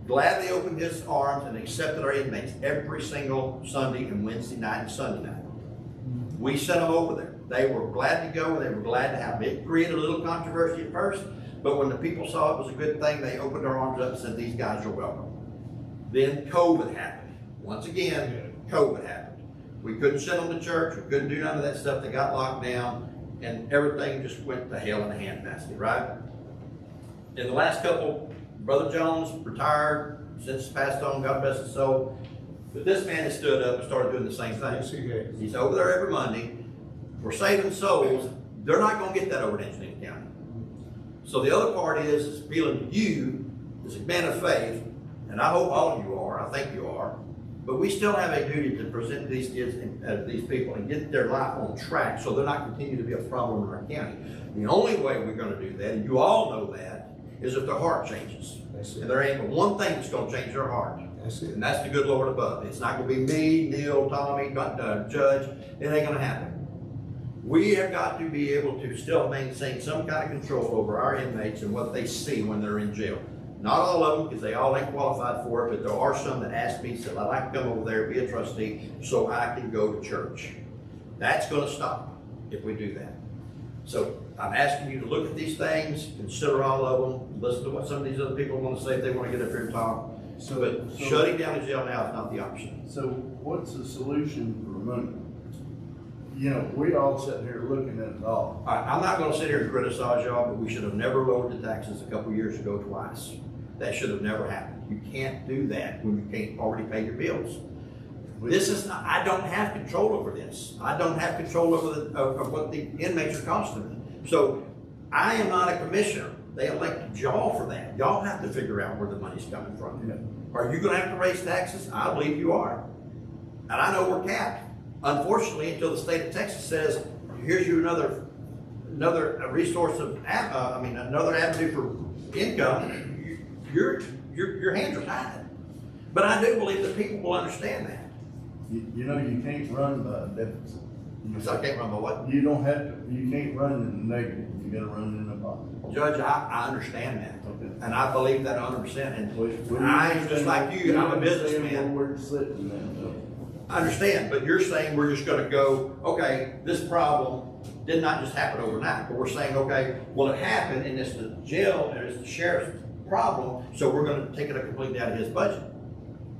gladly opened his arms and accepted our inmates every single Sunday and Wednesday night and Sunday night. We sent them over there. They were glad to go, and they were glad to have it. It created a little controversy at first, but when the people saw it was a good thing, they opened their arms up and said, these guys are welcome. Then COVID happened. Once again, COVID happened. We couldn't send them to church. We couldn't do none of that stuff. They got locked down, and everything just went to hell in a handbasket, right? In the last couple, Brother Jones retired, since passed on, God bless his soul. But this man has stood up and started doing the same thing. Yes, he has. He's over there every Monday. We're saving souls. They're not going to get that over in Engineering County. So the other part is appealing to you as a man of faith, and I hope all of you are, I think you are, but we still have a duty to present these kids, these people, and get their life on track so they're not continuing to be a problem in our county. The only way we're going to do that, and you all know that, is if their heart changes. That's it. And there ain't but one thing that's going to change their heart. That's it. And that's the good Lord above. It's not going to be me, Neil, Tommy, Judge. It ain't going to happen. We have got to be able to still maintain some kind of control over our inmates and what they see when they're in jail. Not all of them, because they all ain't qualified for it, but there are some that ask me, said, I'd like to come over there, be a trustee, so I can go to church. That's going to stop if we do that. So I'm asking you to look at these things, consider all of them, listen to what some of these other people want to say if they want to get up here and talk. But shutting down the jail now is not the option. So what's the solution for money? You know, we all sitting here looking at it all. All right, I'm not going to sit here and criticize y'all, but we should have never lowered the taxes a couple years ago twice. That should have never happened. You can't do that when you can't already pay your bills. This is not, I don't have control over this. I don't have control over of what the inmates are costing me. So I am not a commissioner. They elected y'all for that. Y'all have to figure out where the money's coming from. Yeah. Are you going to have to raise taxes? I believe you are. And I know we're capped. Unfortunately, until the state of Texas says, here's you another resource of, another avenue for income, your hands are tied. But I do believe that people will understand that. You know, you can't run by a deficit. So I can't run my what? You don't have to, you can't run in the negative. You gotta run in the positive. Judge, I understand that. Okay. And I believe that 100%. And We I'm just like you, I'm a businessman. Where we're sitting now. I understand, but you're saying we're just gonna go, okay, this problem did not just happen overnight, but we're saying, okay, well, it happened and it's the jail and it's the sheriff's problem, so we're gonna take it completely out of his budget.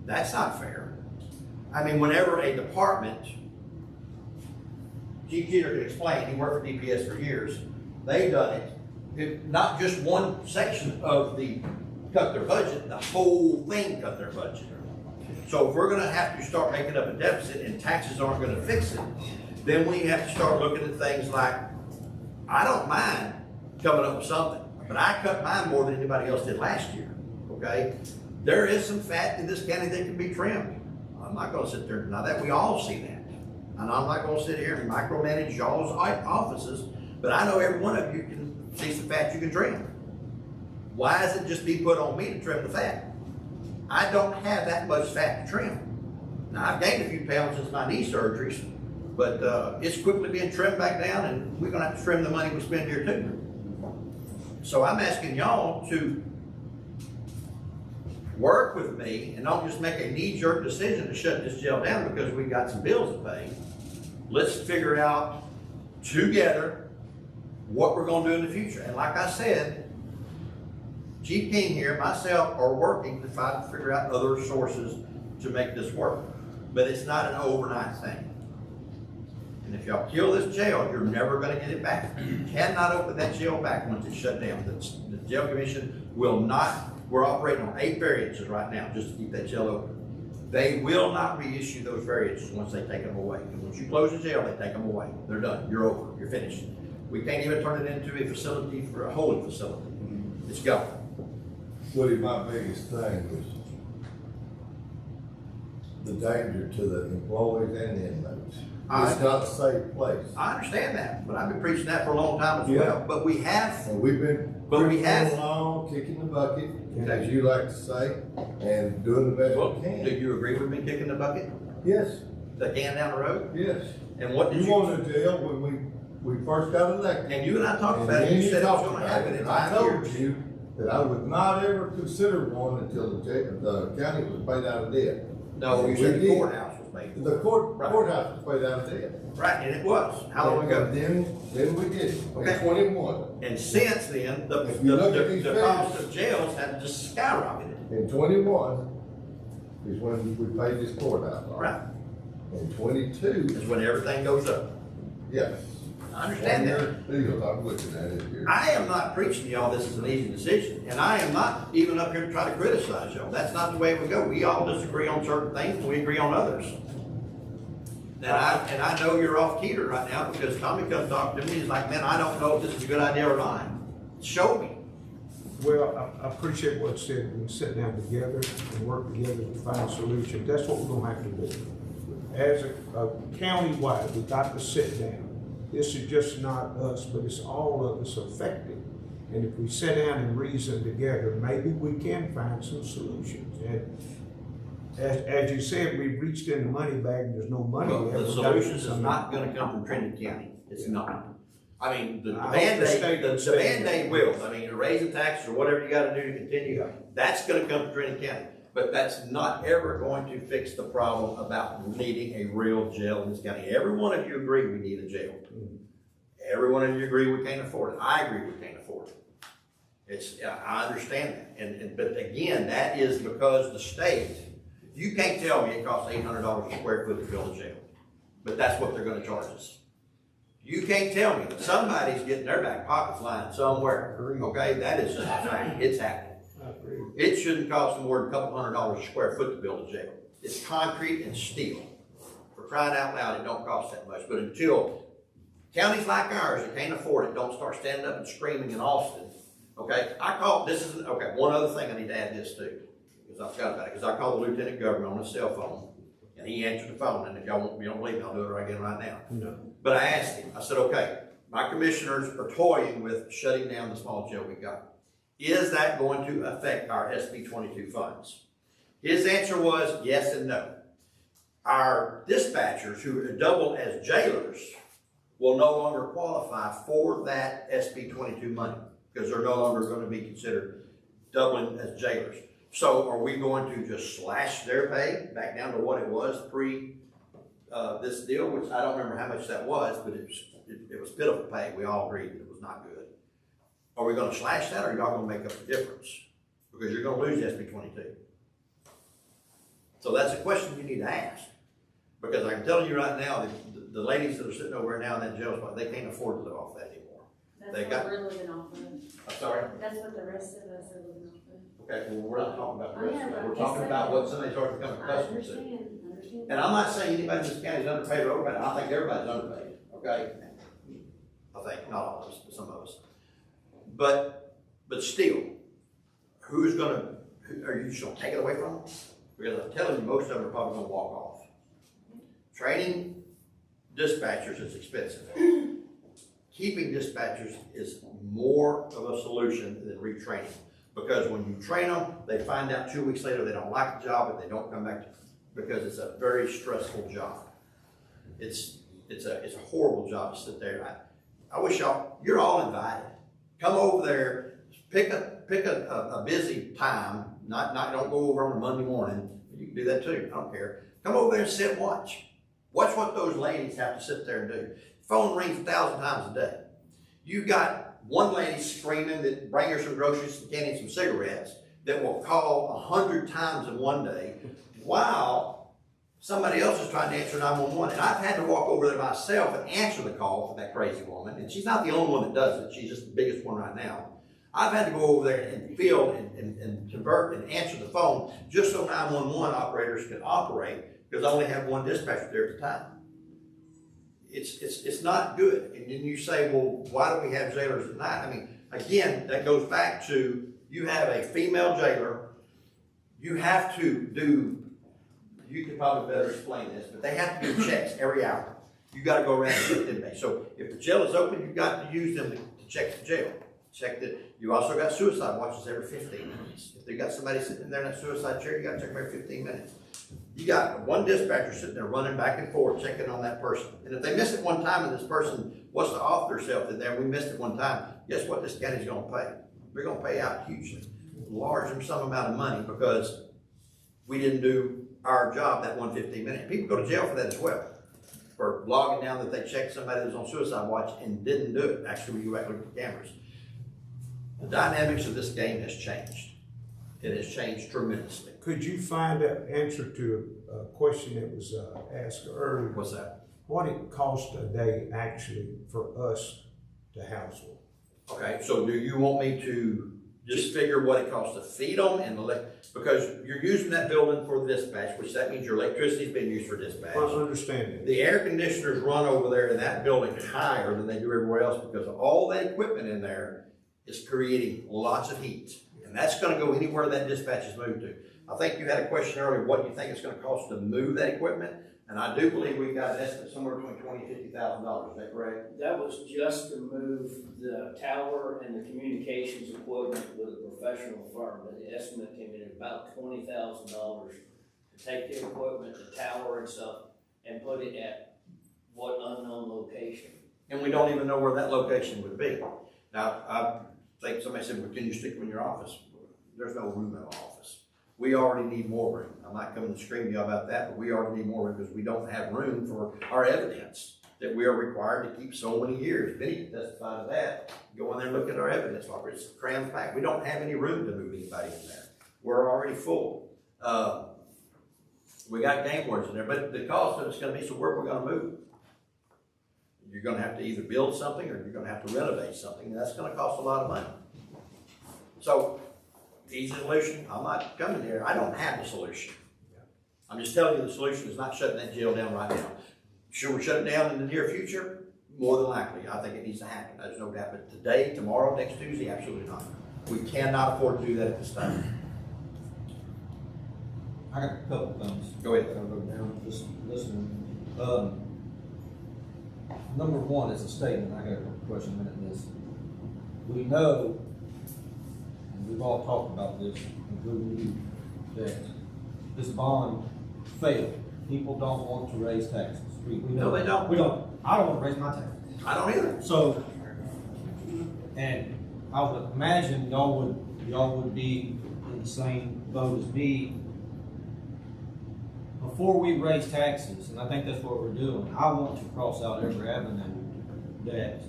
That's not fair. I mean, whenever a department, Chief Jeter can explain, he worked for DPS for years, they've done it, not just one section of the cut their budget, the whole thing cut their budget. So if we're gonna have to start making up a deficit and taxes aren't gonna fix it, then we have to start looking at things like, I don't mind coming up with something, but I cut mine more than anybody else did last year, okay? There is some fat in this county that can be trimmed. I'm not gonna sit there and deny that, we all see that. And I'm not gonna sit here and micromanage y'all's offices, but I know every one of you can see some fat you can trim. Why is it just be put on me to trim the fat? I don't have that much fat to trim. Now, I've gained a few pounds since my knee surgeries, but it's quickly being trimmed back down, and we're gonna have to trim the money we spend here too. So I'm asking y'all to work with me and don't just make a knee-jerk decision to shut this jail down because we got some bills to pay. Let's figure out together what we're gonna do in the future. And like I said, Chief King here, myself are working to try to figure out other sources to make this work. But it's not an overnight thing. And if y'all kill this jail, you're never gonna get it back. You cannot open that jail back once it's shut down. The jail commission will not, we're operating on 8 variances right now, just to keep that jail open. They will not reissue those variances once they take them away. And once you close the jail, they take them away. They're done, you're over, you're finished. We can't even turn it into a facility for a holding facility. It's gone. Woody, my biggest thing was the danger to the employees and the inmates. It's not a safe place. I understand that, but I've been preaching that for a long time as Yeah. well. But we have, And we've been But we pushing have- along, kicking the bucket, as you like to say, and doing the best well, we do can. you agree with me kicking the bucket, Yes, the can down the road? yes. And what did You you, wanted a jail when we first got elected. and you and I talked And about it, then you you said it was talked gonna about happen it, in and I 5 told years. you that I would not ever consider one until the county was paid out of debt. No, you We said the did. courthouse was made. The Right. courthouse was paid out of debt. Right, and it was. How long ago? And then we did it, Okay. in 21. And since then, If you look at these the figures- cost of jails have just skyrocketed. In 21 is when we paid this courthouse off. Right, In 22, is when everything goes up. yes. I understand that. Deal, I'm looking at it here. I am not preaching to y'all this is an easy decision, and I am not even up here to try to criticize y'all. That's not the way it would go. We all disagree on certain things, and we agree on others. And I know you're off Keeter right now because Tommy comes talking to me, he's like, man, I don't know if this is a good idea or not. Show me. Well, I appreciate what you said, we sit down together and work together to find a solution, that's what we're gonna have to do. As a county-wide, we got to sit down. This is just not us, but it's all of us affected. And if we sit down and reason together, maybe we can find some solutions. And as you said, we've reached in the money bag and there's no money Well, there. the We gotta do solution is something. not gonna come from Trinity County. It's not. I mean, the I hope the state Band-Aid, can the stay. Band-Aid will. I mean, raising taxes or whatever you gotta do to continue, that's gonna come from Trinity County. But that's not ever going to fix the problem about needing a real jail in this county. Every one of you agree we need a jail. Every one of you agree we can't afford it. I agree we can't afford it. I understand that. But again, that is because the state, you can't tell me it costs $800 a square foot to build a jail. But that's what they're gonna charge us. You can't tell me that somebody's getting their back pockets lined somewhere, okay? That is just a fact. It's happening. I agree. It shouldn't cost more than a couple $100 a square foot to build a jail. It's concrete and steel. For crying out loud, it don't cost that much. But until counties like ours that can't afford it don't start standing up and screaming in Austin, okay? One other thing I need to add this to, because I forgot about it, because I called the lieutenant governor on his cell phone, and he answered the phone, and if you don't believe me, I'll do it again right now. No. But I asked him, I said, okay, my commissioners are toying with shutting down the small jail we got. Is that going to affect our SB 22 funds? His answer was yes and no. Our dispatchers who are double as jailers will no longer qualify for that SB 22 money because they're no longer going to be considered doubling as jailers. So are we going to just slash their pay back down to what it was pre this deal, which I don't remember how much that was, but it was pitiful pay. We all agreed that it was not good. Are we going to slash that, or are y'all going to make up the difference? Because you're going to lose SB 22. So that's a question you need to ask. Because I'm telling you right now, the ladies that are sitting over there now in that jail spot, they can't afford to live off that anymore. That's They what got- we're living off of. I'm sorry? That's what the rest of us are living off of. Okay, well, we're not talking about the rest of it. I know, We're but talking I'm about just what somebody starts becoming I accustomed to. understand. And I'm not saying anybody in this county is underpaid or overpaid. I think everybody's underpaid, okay? I think, not all of us, but some of us. But still, are you just gonna take it away from them? Because I'm telling you, most of them are probably gonna walk off. Training dispatchers is expensive. Keeping dispatchers is more of a solution than retraining. Because when you train them, they find out 2 weeks later they don't like the job and they don't come back because it's a very stressful job. It's a horrible job to sit there. I wish you're all invited. Come over there, pick a busy time, don't go over on a Monday morning. You can do that too, I don't care. Come over there and sit and watch. Watch what those ladies have to sit there and do. Phone rings 1,000 times a day. You got one lady screaming that bring her some groceries, some candy, and some cigarettes that will call 100 times in one day while somebody else is trying to answer 911. And I've had to walk over there myself and answer the call for that crazy woman. And she's not the only one that does it. She's just the biggest one right now. I've had to go over there and field and convert and answer the phone just so 911 operators can operate, because I only have one dispatcher there at the time. It's not good. And then you say, well, why do we have jailers at night? I mean, again, that goes back to, you have a female jailer, you have to do, you could probably better explain this, but they have to do checks every hour. You gotta go around and get them there. So if the jail is open, you've got to use them to check the jail. Check that. You also got suicide watches every 15 minutes. If they got somebody sitting in there in that suicide chair, you got to check them every 15 minutes. You got one dispatcher sitting there running back and forth, checking on that person. And if they miss it one time and this person wants to off themselves in there, we missed it one time, guess what this county's going to pay? We're going to pay out hugely, large some amount of money, because we didn't do our job that 115 minute. People go to jail for that as well, for logging down that they checked somebody that was on suicide watch and didn't do it. Actually, when you go back and look at the cameras. The dynamics of this game has changed. It has changed tremendously. Could you find an answer to a question that was asked earlier? What's that? What it costs a day actually for us to house one? Okay, so do you want me to just figure what it costs to feed them and because you're using that building for the dispatch, which that means your electricity's been used for dispatch. I understand it. The air conditioners run over there in that building higher than they do everywhere else, because all that equipment in there is creating lots of heat. And that's going to go anywhere that dispatch is moved to. I think you had a question earlier, what do you think it's going to cost to move that equipment? And I do believe we've got an estimate somewhere between $20,000 and $50,000. Is that correct? That was just to move the tower and the communications equipment with a professional firm. But the estimate came in at about $20,000 to take the equipment, the tower and stuff, and put it at what unknown location. And we don't even know where that location would be. Now, I think somebody said, well, can you stick them in your office? There's no room in our office. We already need more room. I'm not coming to scream to you about that, but we already need more room because we don't have room for our evidence that we are required to keep so many years. Benny can testify to that. Go in there and look at our evidence locker. It's crammed back. We don't have any room to move anybody in there. We're already full. We got game wardens in there, but the cost of it's going to be, so where are we going to move? You're going to have to either build something or you're going to have to renovate something, and that's going to cost a lot of money. So, easy solution, I'm not coming here, I don't have the solution. I'm just telling you the solution is not shutting that jail down right now. Should we shut it down in the near future? More than likely, I think it needs to happen, there's no doubt. But today, tomorrow, next Tuesday, absolutely not. We cannot afford to do that at this time. I got a couple things. Go ahead. I wrote down, just listening. Number one is a statement. I got a question a minute this. We know, and we've all talked about this, including you, that this bond failed. People don't want to raise taxes. We know. No, they don't. We don't. I don't want to raise my taxes. I don't either. So, and I would imagine y'all would be in the same boat as me. Before we raise taxes, and I think that's what we're doing, I want to cross out every avenue that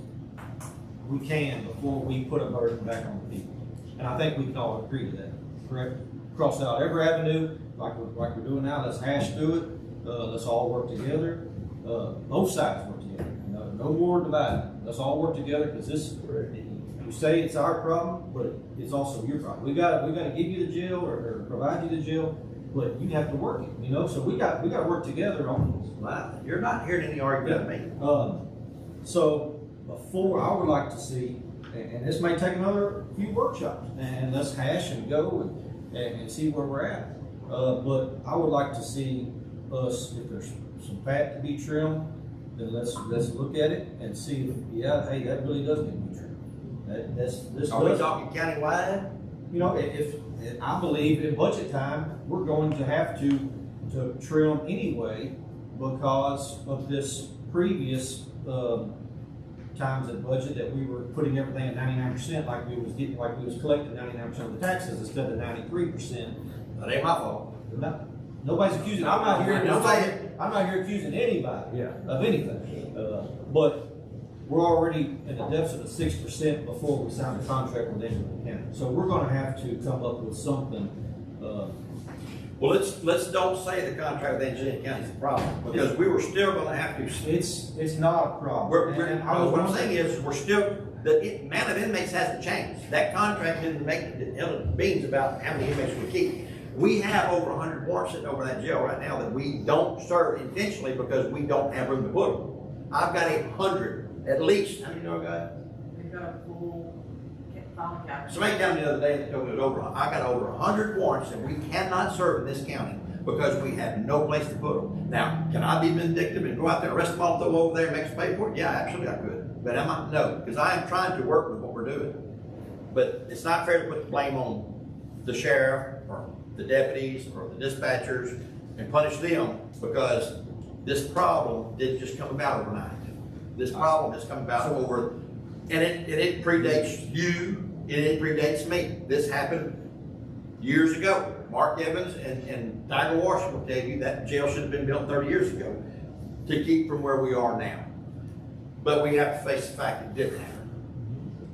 we can before we put a burden back on the people. And I think we can all agree to that, correct? Cross out every avenue like we're doing now. Let's hash through it. Let's all work together. Both sides work together. No more dividing. Let's all work together, because this, you say it's our problem, but it's also your problem. We got to give you the jail or provide you the jail, but you have to work it, so we got to work together on this. Wow. You're not hearing any argument with me. So before, I would like to see, and this may take another few workshops, and let's hash and go and see where we're at. But I would like to see us, if there's some fat to be trimmed, then let's look at it and see if, yeah, hey, that really does need to be trimmed. This Are we talking countywide? If I believe in budget time, we're going to have to trim anyway because of this previous times at budget that we were putting everything at 99%, like we was collecting 99% of the taxes instead of 93%. That ain't my fault. Nobody's accusing. I'm not here accusing anybody of anything. But we're already in a deficit of 6% before we sign the contract with Edgewood County. So we're gonna have to come up with something, Well, let's don't say the contract with Edgewood County is a problem, because we were still gonna have to. it's not a problem. And I was What I'm wondering- saying is, we're still, the amount of inmates hasn't changed. That contract didn't make the hell of beans about how many inmates we keep. We have over 100 warrants sitting over that jail right now that we don't serve intentionally because we don't have room to put them. I've got 100, at least. How many do I got? We've got a full file cabinet. Somebody down the other day that told me it was over, I got over 100 warrants that we cannot serve in this county because we have no place to put them. Now, can I be vindictive and go out there and arrest them all, throw them over there and make us pay for it? Yeah, absolutely I could. But am I? No, because I am trying to work with what we're doing. But it's not fair to put the blame on the sheriff or the deputies or the dispatchers and punish them, because this problem didn't just come about overnight. This problem has come about over, and it predates you, and it predates me. This happened years ago. Mark Evans and Tiger Washington will tell you that jail should have been built 30 years ago to keep from where we are now. But we have to face the fact it didn't happen.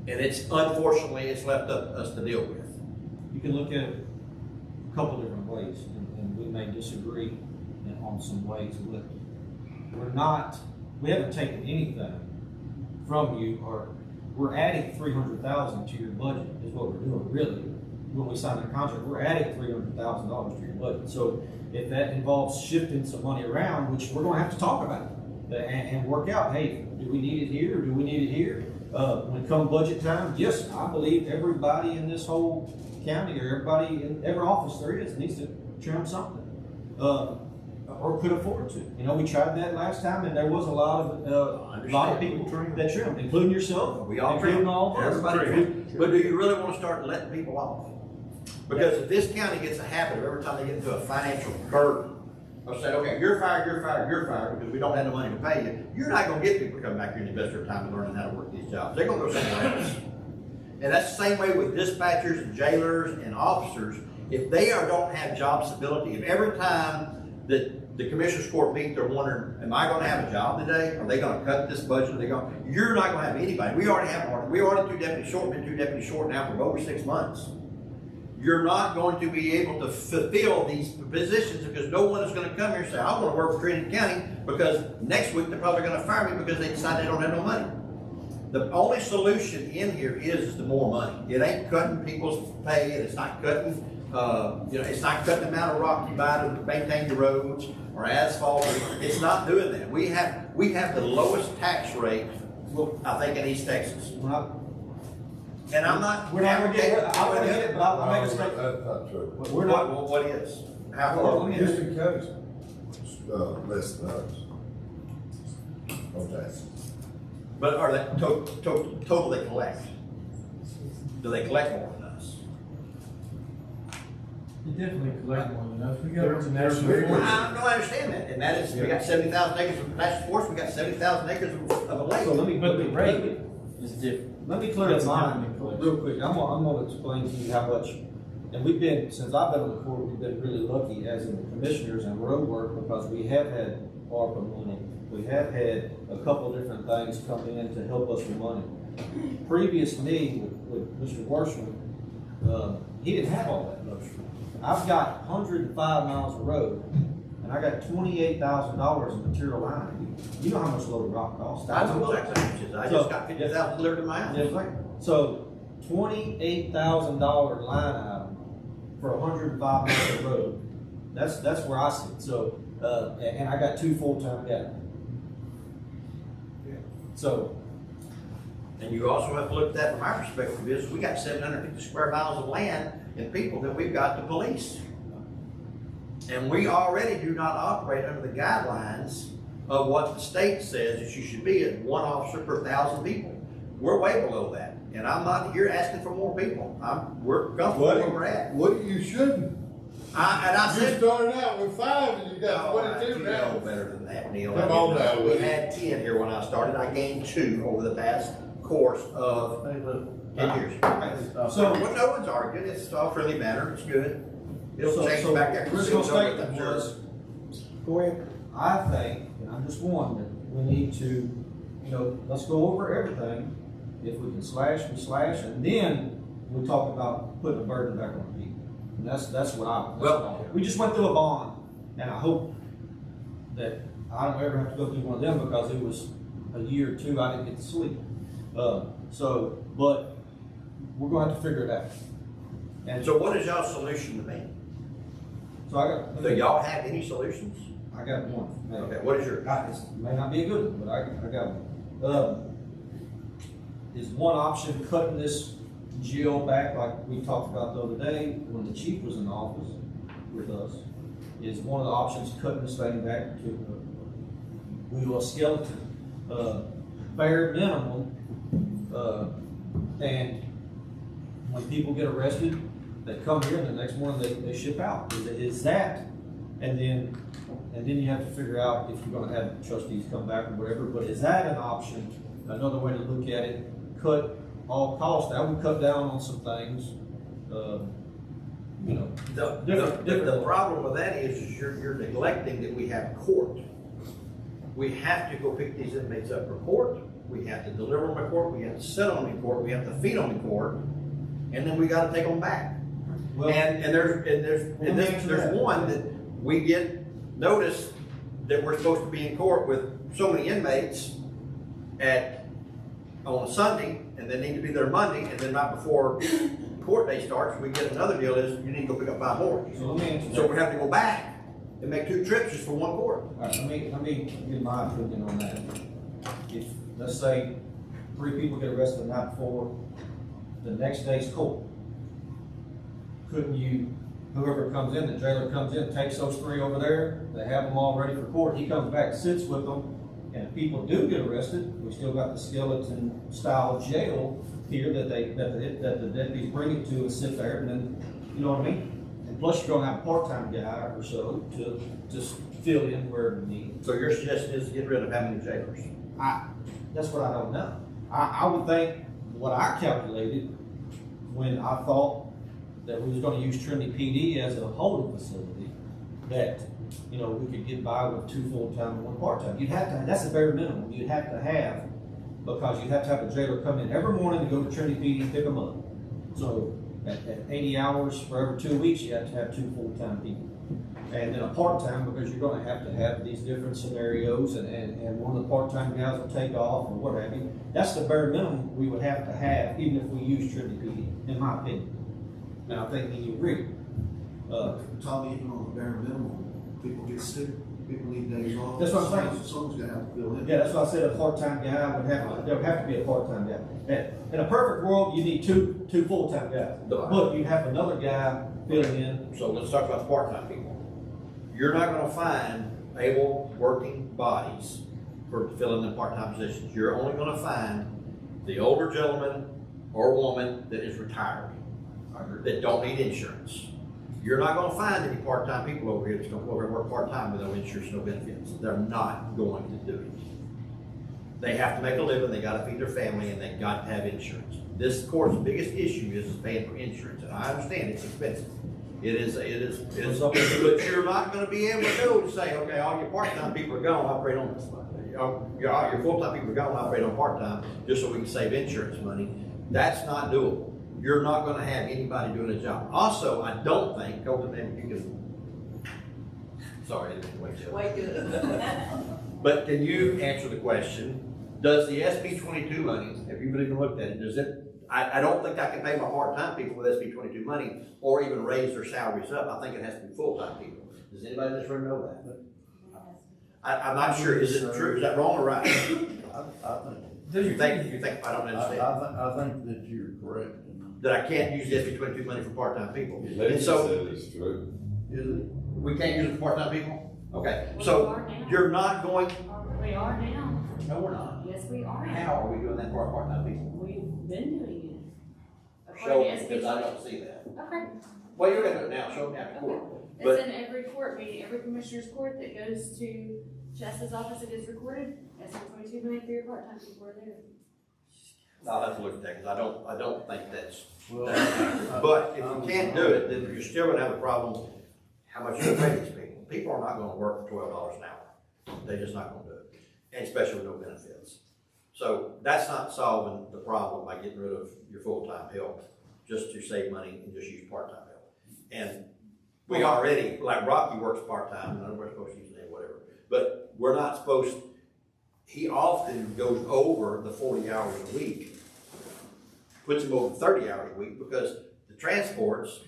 And it's, unfortunately, it's left up to us to deal with. You can look at it a couple different ways, and we may disagree on some ways, but we haven't taken anything from you, or we're adding 300,000 to your budget is what we're doing, really. When we sign the contract, we're adding $300,000 to your budget. So if that involves shifting some money around, which we're gonna have to talk about, and work out, hey, do we need it here, or do we need it here? When come budget time, yes, I believe everybody in this whole county, or everybody in every office there is, needs to trim something, or could afford to. You know, we tried that last time, and there was a lot of people that trimmed, including yourself. We all including trim. all of us. Everybody trim. But do you really want to start letting people off? Because if this county gets a habit of every time they get into a financial burden of saying, okay, you're fired, you're fired, you're fired, because we don't have the money to pay you, you're not going to get people to come back here and invest their time in learning how to work these jobs. They're going to go somewhere else. And that's the same way with dispatchers and jailers and officers. If they don't have job stability, if every time that the commissioner's court meet, they're wondering, am I going to have a job today? Are they going to cut this budget? You're not going to have anybody. We already have 2 deputies short, been 2 deputies short now for over 6 months. You're not going to be able to fulfill these positions because no one is going to come here and say, I want to work for Trinity County, because next week they're probably going to fire me because they decide they don't have no money. The only solution in here is the more money. It ain't cutting people's pay, and it's not cutting, it's not cutting the amount of rock you buy to maintain the roads or asphalt. It's not doing that. We have the lowest tax rate, I think, in East Texas. And I'm not. We're not gonna get it. I want to get it, but I'll make a statement. That's not true. We're not. Well, what is? How Well, far? let me- Houston County's, less than us. Okay. But are they total they collect? Do they collect more than us? You definitely collect more than us. We got There's international big force. I understand that, and that is, we got 70,000 acres of national forest, we got 70,000 acres of a lake. So let me, But the rate is different. let me clear That's up not mine an equation. real quick. I'm gonna explain to you how much, and since I've been on the court, we've been really lucky as in the commissioners and road work, because we have had ARPA money. We have had a couple different things come in to help us with money. Previous me with Mr. Worsham, he didn't have all that luxury. I've got 105 miles of road, and I got $28,000 in material line. You know how much load rock costs. I know exactly how much it is. I just got 50,000 delivered to my house. Yes, right. So $28,000 line item for 105 miles of road. That's where I sit. So and I got 2 full-time guys. So. And you also have to look at that from our perspective, is we got 750 square miles of land and people that we've got to police. And we already do not operate under the guidelines of what the state says that you should be at 1 officer per 1,000 people. We're way below that. And I'm not here asking for more people. We're comfortable where we're at. What you shouldn't? I You said, started out with 5 and you got you 22 know now. better than that, Neil. Come on now, We Woody. had 10 here when I started. I gained 2 over the past course of Hey, look. 10 years. So Well, no one's arguing. It's all friendly manner. It's good. It'll change so back after original it's over, statement I'm sure. was, go ahead. I think, and I'm just wondering, we need to you know, let's go over everything. If we can slash, we slash, and then we talk about putting a burden back on people. And that's what we just went through a bond, and I hope that I don't ever have to go through one of them, because it was a year or two I didn't get to sleep. But we're gonna have to figure it out. And So what is y'all's solution to me? so Do y'all have any solutions? I got one. Okay, what is your? It may not be a good one, but I got one. Is one option cutting this jail back like we talked about the other day when the chief was in office with us? Is one of the options cutting this thing back to a skeleton, bare minimum, and when people get arrested, they come here and the next morning they ship out. Is that, and then you have to figure out if you're gonna have trustees come back or whatever, but is that an option? Another way to look at it, cut all costs. That would cut down on some things, you know. The problem with that is you're neglecting that we have court. We have to go pick these inmates up for court. We have to deliver them to court. We have to sit on them in court. We have to feed them in court, and then we got to take them back. Well, there's one that we get notice that we're supposed to be in court with so many inmates on a Sunday, and they need to be there Monday, and then right before court day starts, we get another deal is you need to go pick up 5 more. So let me answer that. So we have to go back and make 2 trips just for one court. All right, let me give my opinion on that. If, let's say, 3 people get arrested the night before the next day's court, couldn't you, whoever comes in, the jailer comes in, takes those 3 over there, they have them all ready for court, he comes back, sits with them, and if people do get arrested, we still got the skeleton style jail here that the deputies bring it to and sit there, and then, you know what I mean? And plus you're gonna have a part-time guy or so to just fill in where we need. So your suggestion is to get rid of how many jailers? That's what I don't know. I would think what I calculated when I thought that we was gonna use Trinity PD as a holding facility, that, you know, we could get by with 2 full-time and 1 part-time. You'd have to, that's the bare minimum you'd have to have, because you'd have to have a jailer come in every morning to go to Trinity PD and pick them up. So at 80 hours for every 2 weeks, you have to have 2 full-time people. And then a part-time, because you're gonna have to have these different scenarios, and one of the part-time guys will take off or what have you. That's the bare minimum we would have to have, even if we use Trinity PD, in my opinion. And I think that you agree. Tommy, even on the bare minimum, people get sick, people need days off. That's what I'm saying. Someone's gonna have to fill in. Yeah, that's why I said a part-time guy there would have to be a part-time guy. In a perfect world, you need two full-time guys, but you have another guy filling in. So let's talk about the part-time people. You're not gonna find able working bodies to fill in the part-time positions. You're only gonna find the older gentleman or woman that is retired, that don't need insurance. You're not gonna find any part-time people over here that's gonna go over and work part-time with no insurance, no benefits. They're not going to do it. They have to make a living, they gotta feed their family, and they got to have insurance. This court's biggest issue is paying for insurance, and I understand it's expensive. It is, but you're not gonna be able to go and say, okay, all your part-time people are gone, I'll operate on this one. All your full-time people are gone, I'll operate on part-time, just so we can save insurance money. That's not doable. You're not gonna have anybody doing a job. Also, I don't think, Colton, maybe you can, sorry, I didn't wait till. Way good. But can you answer the question, does the SB 22 money, have you even looked at it, does it, I don't think I can pay my part-time people with SB 22 money or even raise their salaries up. I think it has to be full-time people. Does anybody in this room know that? I'm not sure, is it true, is that wrong or right? You think I don't understand? I think that you're correct. That I can't use the SB 22 money for part-time people. Lady And so, said it's true. Is it? we can't use it for part-time people? Okay, We so are now. you're not going, We are now. no, we're not. Yes, we are. How are we doing that for our part-time people? We've been doing it. Show me, According to because I SB. don't see that. Okay. Well, you're gonna do it now, show me after court. But- It's in every court meeting, every commissioner's court that goes to Chasta's office, it is recorded. SB 22 million for your part-time people are there. I'll have to look at that, because I don't think that's, Well, but if you can't do it, then you're still gonna have a problem, how much you pay these people. People are not gonna work for $12 an hour. They're just not gonna do it, and especially with no benefits. So that's not solving the problem by getting rid of your full-time help, just to save money and just use part-time help. And we already, like Rocky works part-time, and we're supposed to use that, whatever, but we're not supposed, he often goes over the 40 hours a week, puts him over 30 hours a week, because the transports,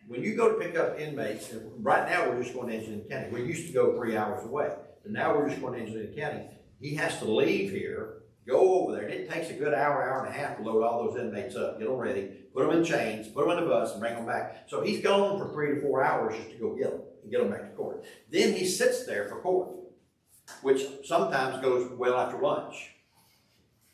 when you go to pick up inmates, and right now we're just going to Engineering County. We used to go 3 hours away, but now we're just going to Engineering County. He has to leave here, go over there, and it takes a good hour and a half to load all those inmates up, get them ready, put them in chains, put them in the bus, and bring them back. So he's gone for 3 to 4 hours just to go get them and get them back to court. Then he sits there for court, which sometimes goes well after lunch.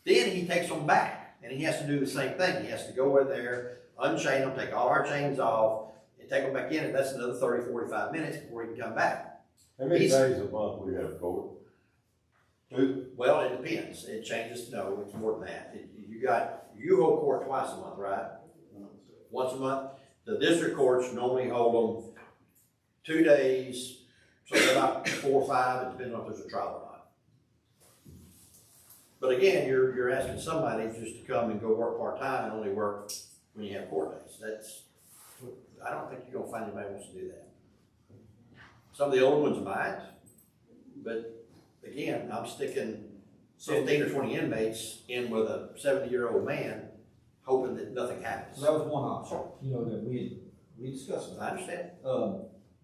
Then he takes them back, and he has to do the same thing. He has to go in there, unchain them, take all our chains off, and take them back in, and that's another 30, 45 minutes before he can come back. How many days a month we have court? 2? Well, it depends. It changes. No, it's more than that. You hold court twice a month, right? Once a month. The district courts normally hold them 2 days, so they're about 4 or 5, it depends on if there's a trial or not. But again, you're asking somebody just to come and go work part-time and only work when you have court days. I don't think you're gonna find anybody who wants to do that. Some of the old ones might, but again, I'm sticking 15 or 20 inmates in with a 70-year-old man, hoping that nothing happens. So that was one option, that we discussed. I understand.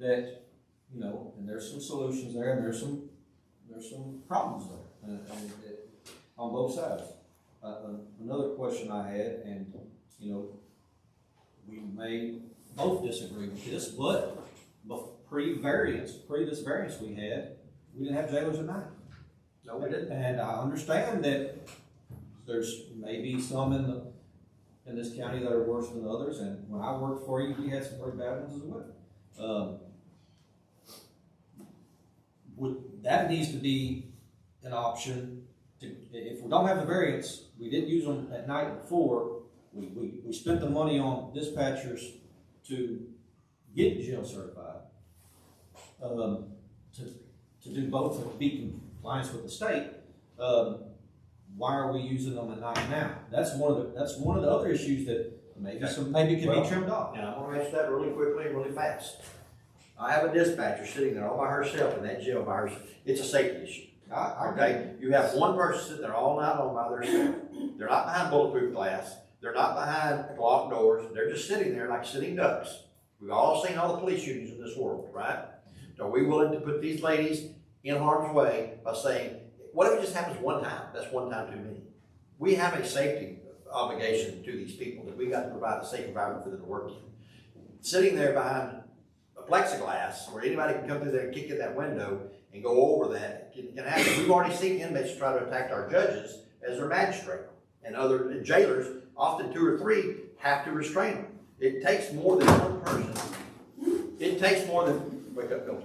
That, and there's some solutions there, and there's some problems there, and on both sides. Another question I had, and, we may both disagree with this, but pre this variance we had, we didn't have jailers at night. No, we didn't. And I understand that there's maybe some in this county that are worse than others, and when I worked for you, we had some pretty bad ones as well. That needs to be an option. If we don't have the variance, we didn't use them at night before, we spent the money on dispatchers to get jail certified, to do both and be in compliance with the state. Why are we using them at night now? That's one of the other issues that maybe can be trimmed off. And I'm gonna answer that really quickly and really fast. I have a dispatcher sitting there all by herself in that jail by herself. It's a safety issue. Okay, you have one person sitting there all night long by themselves. They're not behind bulletproof glass. They're not behind locked doors. They're just sitting there like sitting ducks. We've all seen all the police shootings in this world, right? Are we willing to put these ladies in harm's way by saying, what if it just happens one time? That's one time too many. We have a safety obligation to these people that we got to provide a safe environment for them to work in. Sitting there behind a plexiglass where anybody can come through there and kick in that window and go over that can happen. We've already seen inmates try to attack our judges as their magistrate, and other jailers, often 2 or 3, have to restrain them. It takes more than one person. It takes more than, wake up, Bill.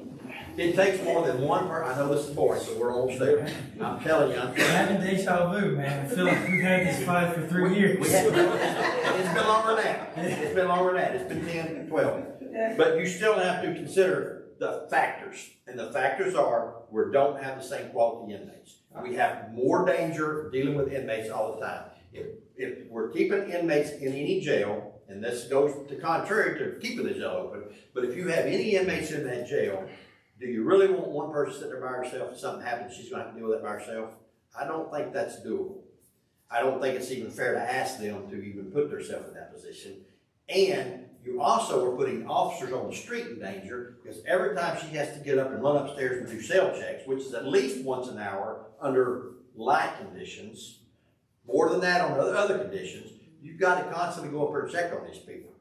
It takes more than one person. I know this is boring, but we're almost there. I'm telling you, I'm having deja vu, man. I feel like we've had this fight for 3 years. It's been longer than that. It's been longer than that. It's been 10, 12. But you still have to consider the factors. And the factors are, we don't have the same quality inmates. We have more danger dealing with inmates all the time. If we're keeping inmates in any jail, and this goes to contrary to keeping the jail open, but if you have any inmates in that jail, do you really want one person sitting there by herself? If something happens, she's going to have to deal with that by herself? I don't think that's doable. I don't think it's even fair to ask them to even put themselves in that position. And you also are putting officers on the street in danger, because every time she has to get up and run upstairs and do cell checks, which is at least once an hour under light conditions, more than that on other conditions, you've got to constantly go up there and check on these people.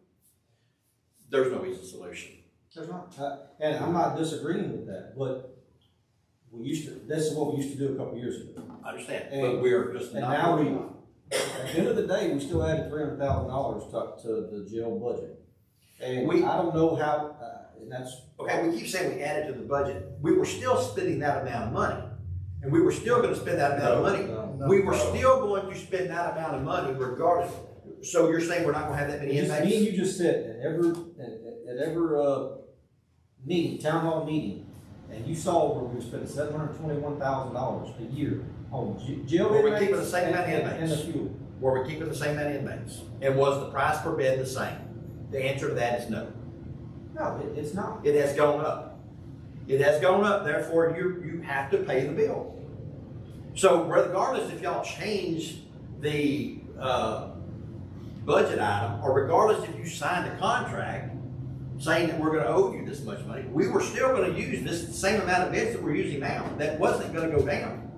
There's no easy solution. There's not. And I'm not disagreeing with that, but this is what we used to do a couple years ago. I understand, but we're just not. And now at the end of the day, we still added $300,000 to the jail budget. And I don't know how, and that's. Okay, we keep saying we added to the budget. We were still spending that amount of money. And we were still going to spend that amount of money. We were still going to spend that amount of money regardless. So you're saying we're not going to have that many inmates? Me and you just said at every meeting, town hall meeting, and you saw where we were spending $721,000 a year on jail Were we inmates keeping the same amount of and the inmates? fuel. Were we keeping the same amount of inmates? And was the price per bed the same? The answer to that is no. No, it's not. It has gone up. It has gone up, therefore you have to pay the bill. So regardless if y'all change the budget item, or regardless if you signed a contract saying that we're gonna owe you this much money, we were still gonna use this same amount of beds that we're using now. That wasn't gonna go down.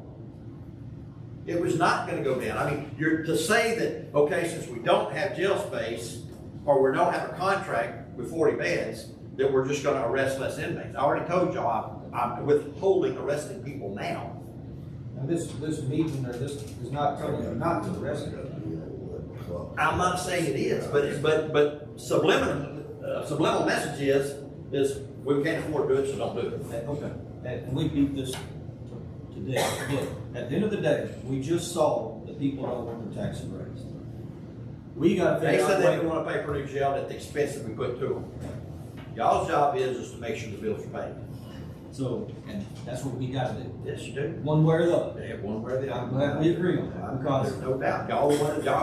It was not gonna go down. I mean, you're to say that, okay, since we don't have jail space, or we don't have a contract with 40 beds, that we're just gonna arrest less inmates. I already told y'all, I'm withholding arresting people now. And this meeting, or this is not telling you not to arrest them. I'm not saying it is, but subliminal message is we can't afford to do it, so don't do it. Okay, and we beat this to death. Look, at the end of the day, we just saw that people don't want their taxes raised. We got to They figure out said a they way. didn't want to pay for a new jail at the expense that we put to them. Y'all's job is to make sure the bills are paid. So, and that's what we got to do. Yes, you do. One way or the other. Yeah, one way or the other. I'm glad we agree on that, because There's no doubt. Y'all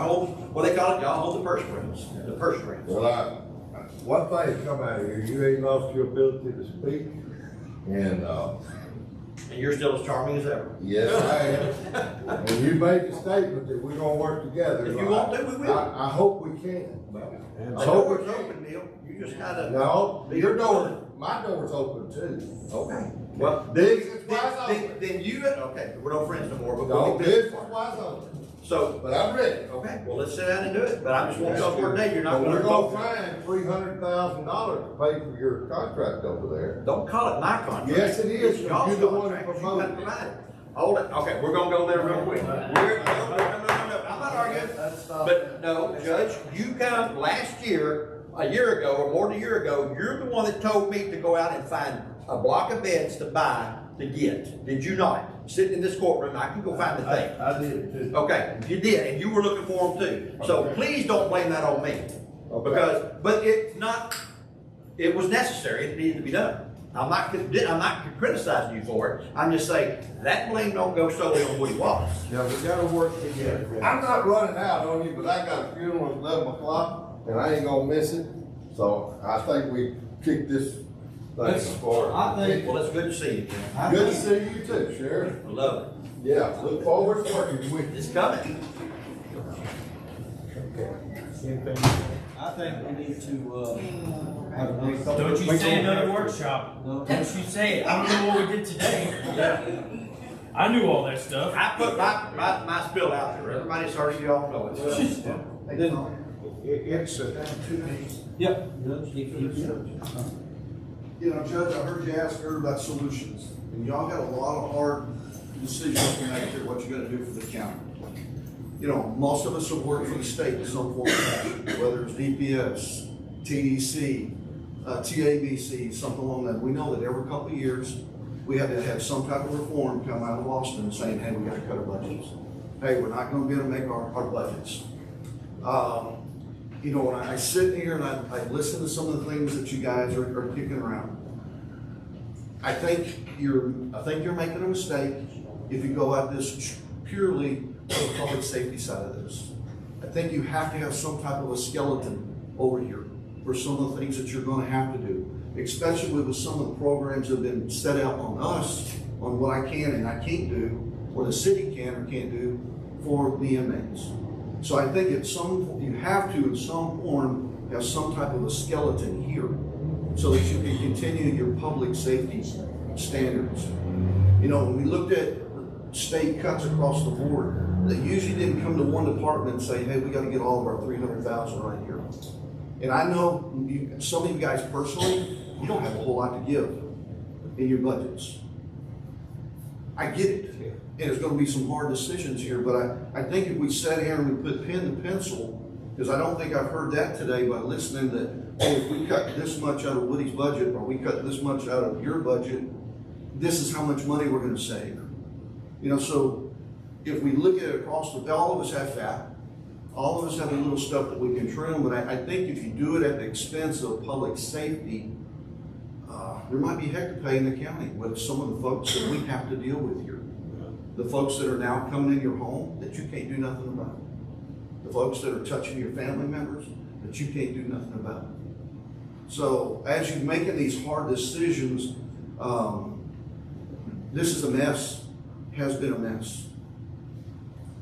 hold, what they call it, y'all hold the purse strings, the purse strings. Well, one thing has come out of here, you ain't lost your ability to speak, and, And you're still as charming as ever. yes, I am. And you made the statement that we're gonna work together. If you want to, we will. I hope we can. The I hope we door's can. open, Bill. You just gotta. No, your door, my door's open too. Okay. Well, Business wise open. then you, okay, we're no friends no more, but No, we'll be business business. wise open. So, But I'm ready. okay, well, let's sit down and do it, but I just want y'all to coordinate, you're not But gonna. we're gonna find $300,000 to pay for your contract over there. Don't call it my contract. Yes, it is. It's y'all's You're the one contract. that You promoted gotta it. provide it. Hold it, okay, we're gonna go there real quick. No, I'm not arguing. But no, Judge, you come last year, a year ago, or more than a year ago, you're the one that told me to go out and find a block of beds to buy, to get. Did you not? Sitting in this courtroom, I can go find the thing. I did too. Okay, you did, and you were looking for them too. So please don't blame that on me. Because, but it's not, it was necessary, it needed to be done. I'm not criticizing you for it. I'm just saying, that blame don't go solely on Woody Wallace. Now, we gotta work together. I'm not running out on you, but I got a funeral at 11 o'clock and I ain't gonna miss it. So I think we kick this thing forward. I think, Well, it's good to see you, Jim. Good to see you too, Sheriff. I love it. Yeah, look forward to working with you. It's coming. Anything? I think we need to, have another. Don't you say another workshop. No. Don't you say it. I don't know what we did today. I knew all that stuff. I put my spill out there. Everybody's already, you all know it. It's, Yep. You know, Judge, I heard you ask earlier about solutions, and y'all got a lot of hard decisions to make here, what you're gonna do for the county. You know, most of us have worked for the state in some form or fashion, whether it's DPS, TDC, TABC, something along that. We know that every couple of years, we have to have some type of reform come out of Austin saying, hey, we gotta cut our budgets. Hey, we're not gonna be able to make our budgets. You know, when I sit here and I listen to some of the things that you guys are kicking around, I think you're making a mistake if you go at this purely for the public safety side of this. I think you have to have some type of a skeleton over here for some of the things that you're gonna have to do, especially with some of the programs that have been set out on us, on what I can and I can't do, or the city can or can't do for the inmates. So I think you have to, in some form, have some type of a skeleton here so that you can continue your public safety standards. You know, when we looked at state cuts across the board, they usually didn't come to one department and say, hey, we gotta get all of our 300,000 right here. And I know some of you guys personally, you don't have a whole lot to give in your budgets. I get it. And there's gonna be some hard decisions here, but I think if we sat here and we put pen to pencil, because I don't think I've heard that today by listening that, oh, if we cut this much out of Woody's budget, or we cut this much out of your budget, this is how much money we're gonna save. You know, so if we look at it across all of us have fat, all of us have a little stuff that we can trim, but I think if you do it at the expense of public safety, there might be heck to pay in the county with some of the folks that we have to deal with here. The folks that are now coming in your home that you can't do nothing about. The folks that are touching your family members that you can't do nothing about. So as you're making these hard decisions, this is a mess, has been a mess.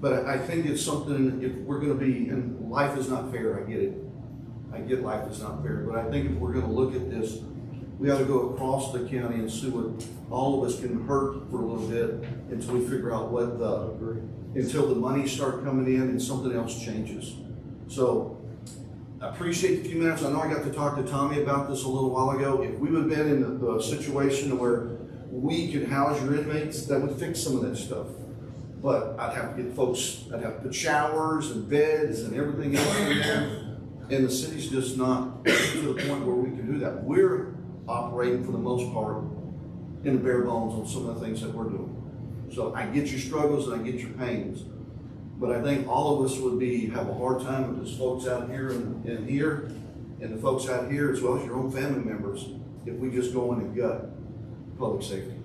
But I think it's something, if we're gonna be, and life is not fair, I get it. I get life is not fair, but I think if we're gonna look at this, we ought to go across the county and see what all of us can hurt for a little bit until we figure out what until the money start coming in and something else changes. So I appreciate the few minutes. I know I got to talk to Tommy about this a little while ago. If we would have been in the situation where we could house your inmates, that would fix some of that stuff. But I'd have to get folks, I'd have to put showers and beds and everything else in there. And the city's just not to the point where we can do that. We're operating for the most part in the bare bones on some of the things that we're doing. So I get your struggles and I get your pains. But I think all of us would have a hard time with those folks out here and here, and the folks out here, as well as your own family members, if we just go in and gut public safety.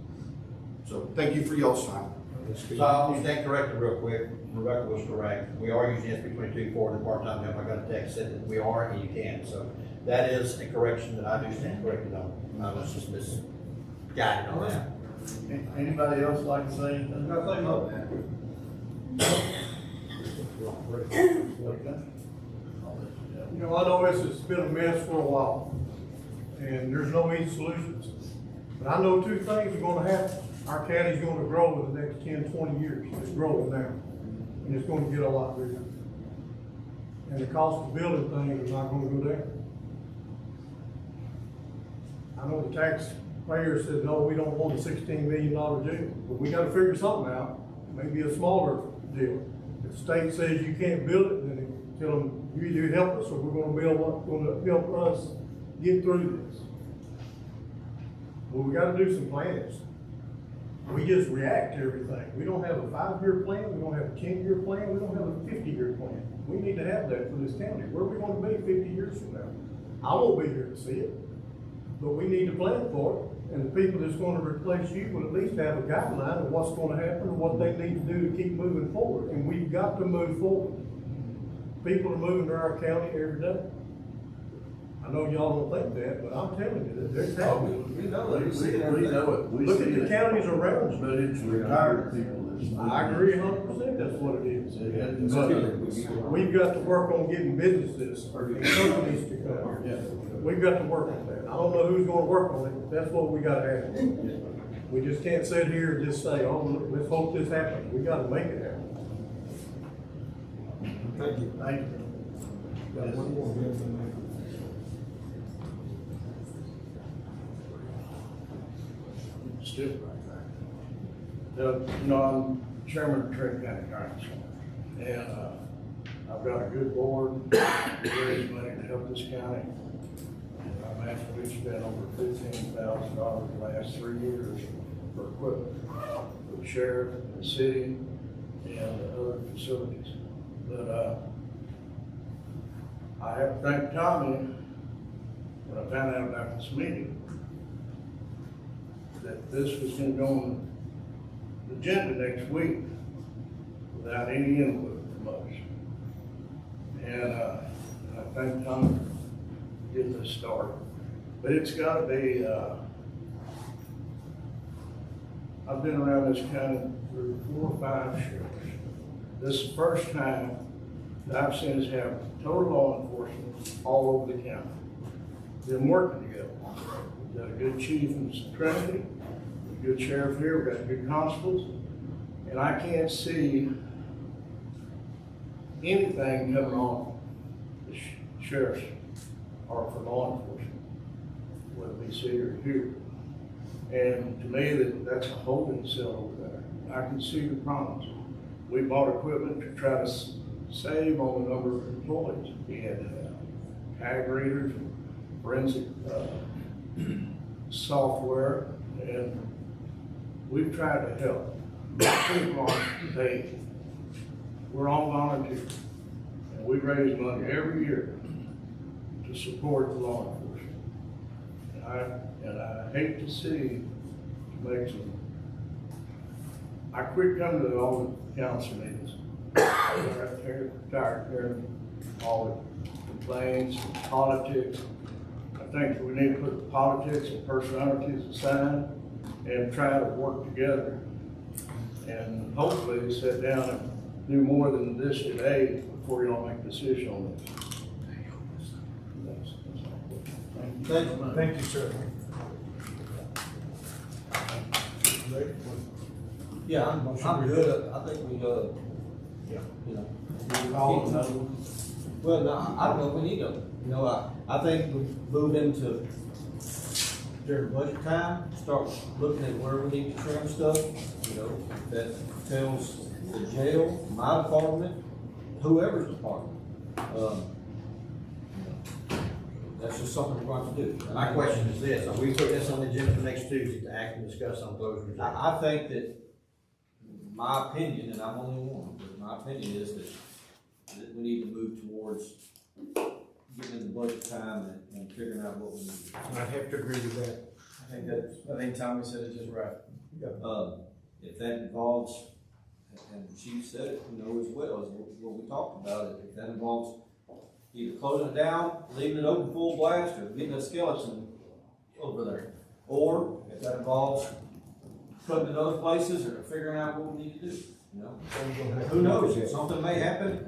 So thank you for y'all's time. So I'll stand corrected real quick. Rebecca was correct. We are using SB 22 for the part-time help. I got a text said that we are and you can. So that is a correction that I do stand corrected on. I was just misguided on that. Anybody else like to say anything? Nothing about that. You know, I know this has been a mess for a while, and there's no easy solutions. But I know two things are gonna happen. Our county's gonna grow in the next 10, 20 years. It's growing now, and it's gonna get a lot bigger. And the cost of building things is not gonna go down. I know the taxpayer said, no, we don't want a $16 million deal, but we gotta figure something out, maybe a smaller deal. If the state says you can't build it, then tell them, you either help us or we're gonna build what's gonna help us get through this. Well, we gotta do some plans. We just react to everything. We don't have a 5-year plan, we don't have a 10-year plan, we don't have a 50-year plan. We need to have that for this county. Where are we gonna be 50 years from now? I won't be here to see it, but we need to plan for it. And the people that's gonna replace you will at least have a guideline of what's gonna happen and what they need to do to keep moving forward. And we've got to move forward. People are moving to our county every day. I know y'all don't think that, but I'm telling you that there's happening. We know it. We know it. We Look see at the it. counties around us. But it's retired people that's. I agree 100%, that's what it is. But we've got to work on getting businesses or companies to come. Yeah. We've got to work on that. I don't know who's gonna work on it, but that's what we gotta have. We just can't sit here and just say, oh, let's hope this happens. We gotta make it happen. Thank you. Thank you. Got one more. Still right there. You know, I'm chairman of Trinity County Council, and I've got a good board to raise money to help this county. And I'm asking we spent over $15,000 the last 3 years for equipment for the sheriff, the city, and other facilities. But I have to thank Tommy when I found out about this meeting, that this was going to go on the agenda next week without any input from us. And I thank Tom for getting this started. But it's got to be, I've been around this county for 4 or 5 sheriffs. This is the first time that I've seen us have total law enforcement all over the county. Been working together. We've got a good chief in Trinity, a good sheriff here, we've got good constables, and I can't see anything coming on the sheriff's or for law enforcement, whether it be city or here. And to me, that's a holding cell over there. I can see the problems. We bought equipment to try to save on the number of employees. We had tag readers, forensic software, and we've tried to help. People aren't paid. We're all volunteers, and we raise money every year to support the law enforcement. And And I hate to see, make some, I quit coming to all the council meetings. I'm tired of hearing all the complaints and politics. I think we need to put politics and personalities aside and try to work together. And hopefully sit down and do more than this today before you all make a decision on this. That's all. Thank you, sir. Yeah, I'm good. I think we, Yeah. you know. Call another. Well, no, I don't know if we need to, you know, I think we move into during budget time, start looking at where we need to trim stuff, you know, that tells the jail, my department, whoever's department. That's just something we're going to do. My question is this, are we putting this on the agenda for next Tuesday to act and discuss on closed reserve? I think that, my opinion, and I'm only one, but my opinion is that we need to move towards getting in the budget time and figuring out what we need to do. I'd have to agree with that. I think Tommy said it just right. If that involves, and the chief said it, you know, as well as what we talked about, if that involves either closing it down, leaving it open full blast, or getting a skeleton over there. Or if that involves putting it in other places or figuring out what we need to do, you know? Who knows, something may happen,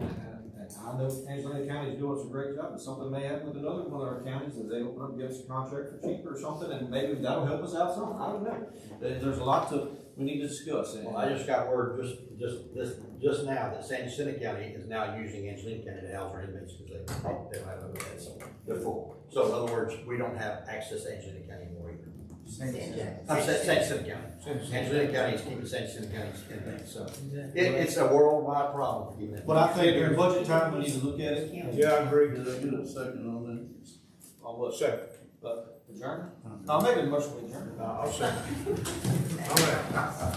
and I know Angelina County is doing some great job, but something may happen with another one of our counties as they open up, give us a contract for cheaper or something, and maybe that'll help us out some, I don't know. There's a lot we need to discuss. Well, I just got word just now that San Jacinto County is now using Angelina County to house their inmates because they don't have overhead, so they're full. So in other words, we don't have access to Angelina County anymore either. San Jacinto County. Angelina County is keeping San Jacinto County's inmates, so it's a worldwide problem for keeping. But I think during budget time, we need to look at it. Yeah, I agree. Did I get a second on that? On what? Second. Adjourn? I'll make a motion to adjourn. I'll second. All right.